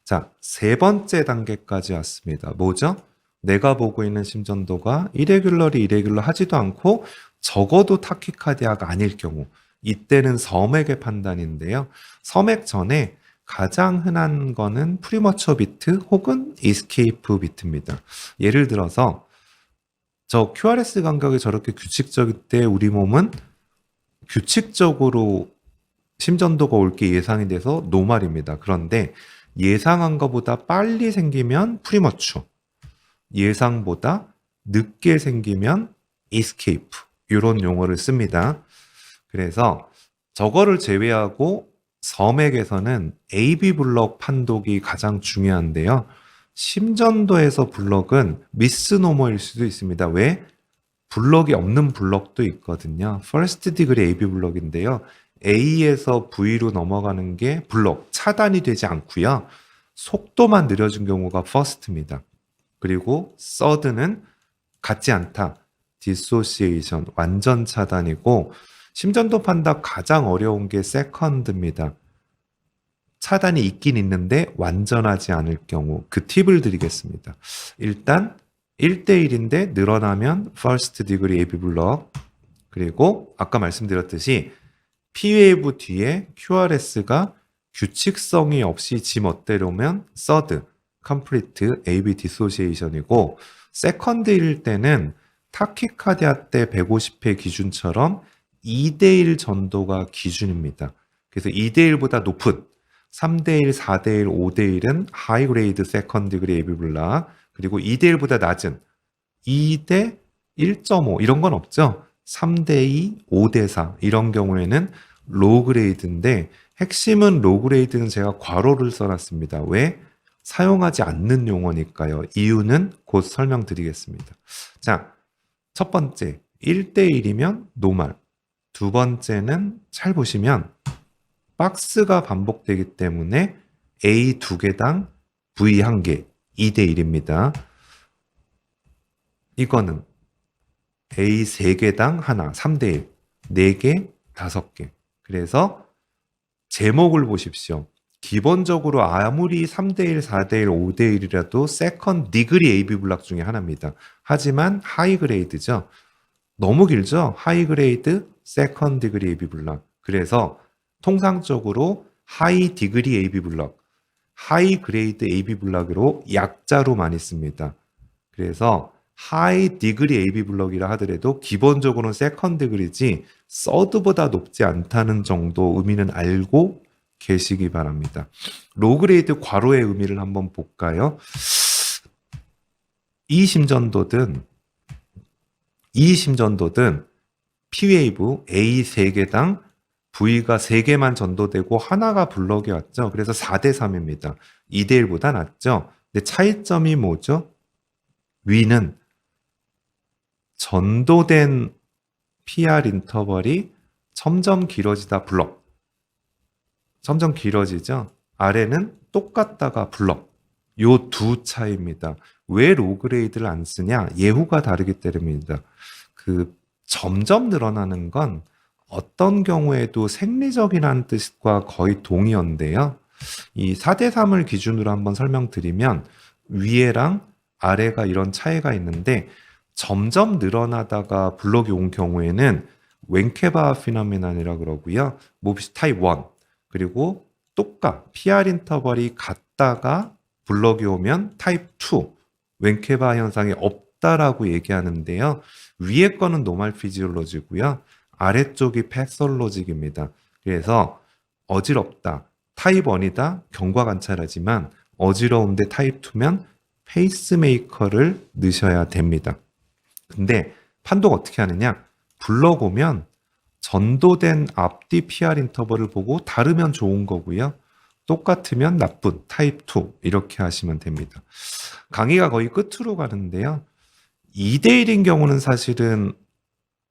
[SPEAKER 2] 자, 세 번째 단계까지 왔습니다. 뭐죠? 내가 보고 있는 심전도가 이레귤러 하지도 않고 적어도 타키카디아가 아닐 경우, 이때는 섬액의 판단인데요. 섬액 전에 가장 흔한 거는 프리머처 비트 혹은 이스케이프 비트입니다. 예를 들어서 저 QRS 간격이 저렇게 규칙적일 때 우리 몸은 규칙적으로 심전도가 올 게 예상이 돼서 노말입니다. 그런데 예상한 것보다 빨리 생기면 프리머추, 예상보다 늦게 생기면 이스케이프, 이런 용어를 씁니다. 그래서 저거를 제외하고 섬액에서는 AB 블럭 판독이 가장 중요한데요. 심전도에서 블럭은 미스노머일 수도 있습니다. 왜? 블럭이 없는 블럭도 있거든요. 퍼스트 디그리 AB 블럭인데요. A에서 V로 넘어가는 게 블럭, 차단이 되지 않고요. 속도만 느려진 경우가 퍼스트입니다. 그리고 서드는 같지 않다. 디소시에이션, 완전 차단이고 심전도 판단 가장 어려운 게 세컨드입니다. 차단이 있긴 있는데 완전하지 않을 경우 그 팁을 드리겠습니다. 일단 1대1인데 늘어나면 first degree AB 블럭, 그리고 아까 말씀드렸듯이 P웨이브 뒤에 QRS가 규칙성이 없이 지 멋대로면 third, complete AB dissociation이고 세컨드일 때는 타키카디아 때 150회 기준처럼 2대1 전도가 기준입니다. 그래서 2대1보다 높은 3대1, 4대1, 5대1은 하이 그레이드 세컨드 디그리 AB 블락, 그리고 2대1보다 낮은 2대 1.5 이런 건 없죠. 3대2, 5대4 이런 경우에는 로그레이드인데 핵심은 로그레이드는 제가 괄호를 써놨습니다. 왜? 사용하지 않는 용어니까요. 이유는 곧 설명드리겠습니다. 자, 첫 번째 1대1이면 노말. 두 번째는 잘 보시면 박스가 반복되기 때문에 A 2개당 V 1개 2대1입니다. 이거는 A 3개당 하나 3대1 4개 5개. 그래서 제목을 보십시오. 기본적으로 아무리 3대1, 4대1, 5대1이라도 세컨 디그리 AB 블락 중에 하나입니다. 하지만 하이 그레이드죠. 너무 길죠? 하이 그레이드, 세컨 디그리 AB 블락. 그래서 통상적으로 하이 디그리 AB 블락, 하이 그레이드 AB 블락으로 약자로 많이 씁니다. 그래서 하이 디그리 AB 블럭이라 하더라도 기본적으로는 세컨 디그리지 서드보다 높지 않다는 정도 의미는 알고 계시기 바랍니다. 로그레이드 괄호의 의미를 한번 볼까요? 이 심전도든 P웨이브 A 3개당 V가 3개만 전도되고 하나가 블럭이 왔죠. 그래서 4대3입니다. 2대1보다 낫죠. 근데 차이점이 뭐죠? 위는 전도된 PR 인터벌이 점점 길어지다 블럭. 점점 길어지죠. 아래는 똑같다가 블럭. 요 두 차이입니다. 왜 로그레이드를 안 쓰냐? 예후가 다르기 때문입니다. 점점 늘어나는 건 어떤 경우에도 생리적이라는 뜻과 거의 동의어인데요. 이 4대3을 기준으로 한번 설명드리면 위에랑 아래가 이런 차이가 있는데 점점 늘어나다가 블럭이 온 경우에는 웬케바 피노메논이라고 그러고요. 모비스 타입 1 그리고 PR 인터벌이 같다가 블럭이 오면 타입 2 웬케바 현상이 없다라고 얘기하는데요. 위에 거는 노멀 피지올로지고요. 아래쪽이 패솔로직입니다. 그래서 어지럽다. 타입 1이다. 경과 관찰하지만 어지러운데 타입 2면 페이스메이커를 넣으셔야 됩니다. 근데 판독 어떻게 하느냐? 블럭 오면 전도된 앞뒤 PR 인터벌을 보고 다르면 좋은 거고요. 똑같으면 나쁜 타입 2 이렇게 하시면 됩니다. 강의가 거의 끝으로 가는데요. 2대1인 경우는 사실은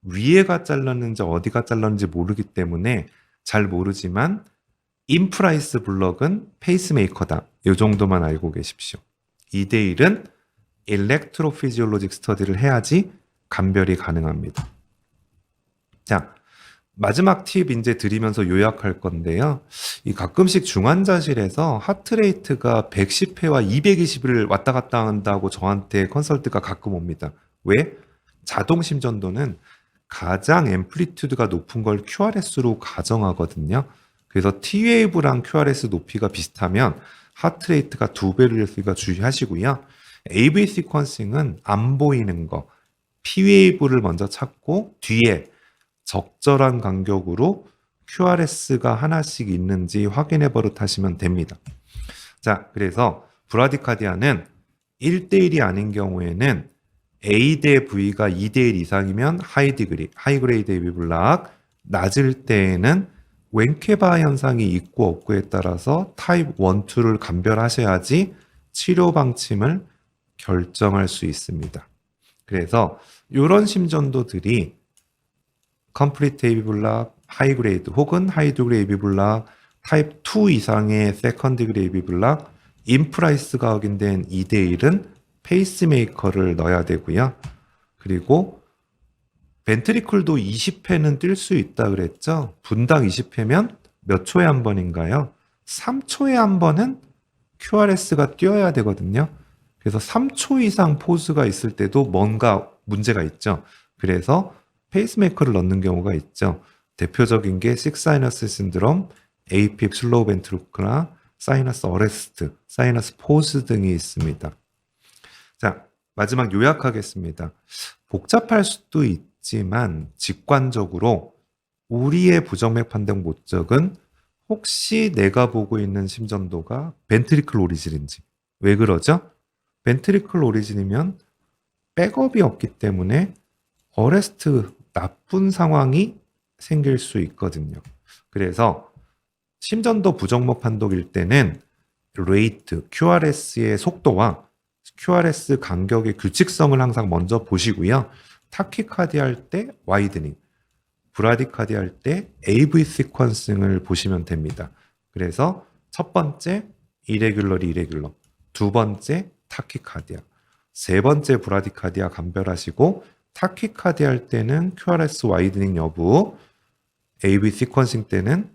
[SPEAKER 2] 위에가 잘랐는지 어디가 잘랐는지 모르기 때문에 잘 모르지만 인프라이스 블럭은 페이스메이커다. 이 정도만 알고 계십시오. 2대1은 일렉트로피지올로직 스터디를 해야지 감별이 가능합니다. 자, 마지막 팁 이제 드리면서 요약할 건데요. 이 가끔씩 중환자실에서 하트레이트가 110회와 220을 왔다 갔다 한다고 저한테 컨설트가 가끔 옵니다. 왜? 자동 심전도는 가장 앰플리튜드가 높은 걸 QRS로 가정하거든요. 그래서 T웨이브랑 QRS 높이가 비슷하면 하트레이트가 2배를 했으니까 주의하시고요. AV 시퀀싱은 안 보이는 거, P웨이브를 먼저 찾고 뒤에 적절한 간격으로 QRS가 하나씩 있는지 확인해 버릇하시면 됩니다. 자, 그래서 브라디카디아는 1대1이 아닌 경우에는 A 대 V가 2대1 이상이면 하이 그레이드 AB 블락, 낮을 때에는 웬케바 현상이 있고 없고에 따라서 타입 1, 2를 감별하셔야지 치료 방침을 결정할 수 있습니다. 그래서 이런 심전도들이 컴플리트 AB 블락, 하이 그레이드 혹은 하이 디그리 AB 블락, 타입 2 이상의 세컨 디그리 AB 블락, 인프라이스가 확인된 2대1은 페이스메이커를 넣어야 되고요. 그리고 벤트리클도 20회는 뛸 수 있다 그랬죠. 분당 20회면 몇 초에 한 번인가요? 3초에 한 번은 QRS가 뛰어야 되거든요. 그래서 3초 이상 포즈가 있을 때도 뭔가 문제가 있죠. 그래서 페이스메이커를 넣는 경우가 있죠. 대표적인 게 식사이너스 신드롬, AFib 슬로우 벤트리클이나 사이너스 어레스트, 사이너스 포즈 등이 있습니다. 자, 마지막 요약하겠습니다. 복잡할 수도 있지만 직관적으로 우리의 부정맥 판정 목적은 혹시 내가 보고 있는 심전도가 벤트리클 오리진인지. 왜 그러죠? 벤트리클 오리진이면 백업이 없기 때문에 어레스트 나쁜 상황이 생길 수 있거든요. 그래서 심전도 부정모 판독일 때는 레이트, QRS의 속도와 QRS 간격의 규칙성을 항상 먼저 보시고요. 타키카디 할 때 와이드닝, 브라디카디 할 때 AV 시퀀싱을 보시면 됩니다. 그래서 첫 번째 이레귤러, 두 번째 타키카디아, 세 번째 브라디카디아 감별하시고 타키카디 할 때는 QRS 와이드닝 여부, AV 시퀀싱 때는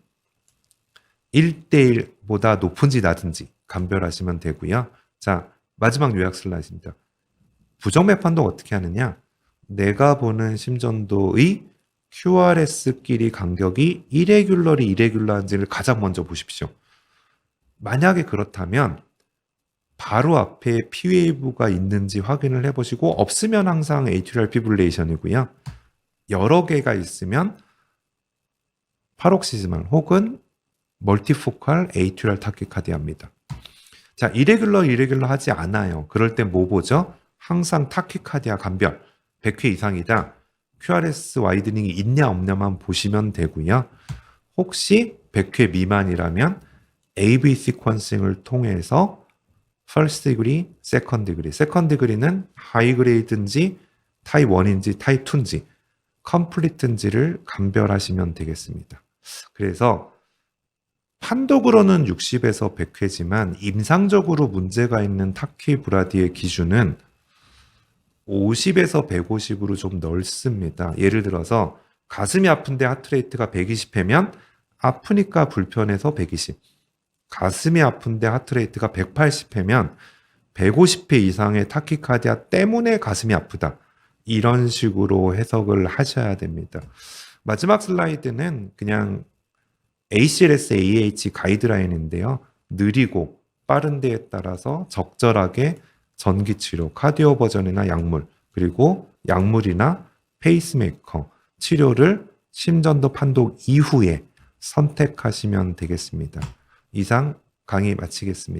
[SPEAKER 2] 1대1보다 높은지 낮은지 감별하시면 되고요. 자, 마지막 요약 슬라이드입니다. 부정맥 판독 어떻게 하느냐? 내가 보는 심전도의 QRS끼리 간격이 이레귤러한지를 가장 먼저 보십시오. 만약에 그렇다면 바로 앞에 P웨이브가 있는지 확인을 해보시고 없으면 항상 atrial fibrillation이고요. 여러 개가 있으면 파록시즈말 혹은 멀티포칼 에이트리얼 타키카디아입니다. 자, 이레귤러 하지 않아요. 그럴 때 뭐 보죠? 항상 타키카디아 감별 100회 이상이다. QRS 와이드닝이 있냐 없냐만 보시면 되고요. 혹시 100회 미만이라면 AV 시퀀싱을 통해서 first degree, second degree. second degree는 하이 그레이드인지 타입 1인지 타입 2인지 컴플리트인지를 감별하시면 되겠습니다. 그래서 판독으로는 60에서 100회지만 임상적으로 문제가 있는 타키브라디의 기준은 50에서 150으로 좀 넓습니다. 예를 들어서 가슴이 아픈데 하트레이트가 120회면 아프니까 불편해서 120. 가슴이 아픈데 하트레이트가 180회면 150회 이상의 타키카디아 때문에 가슴이 아프다. 이런 식으로 해석을 하셔야 됩니다. 마지막 슬라이드는 그냥 ACLS AH 가이드라인인데요. 느리고 빠른 데에 따라서 적절하게 전기치료, 카디오 버전이나 약물, 그리고 약물이나 페이스메이커 치료를 심전도 판독 이후에 선택하시면 되겠습니다. 이상 강의 마치겠습니다.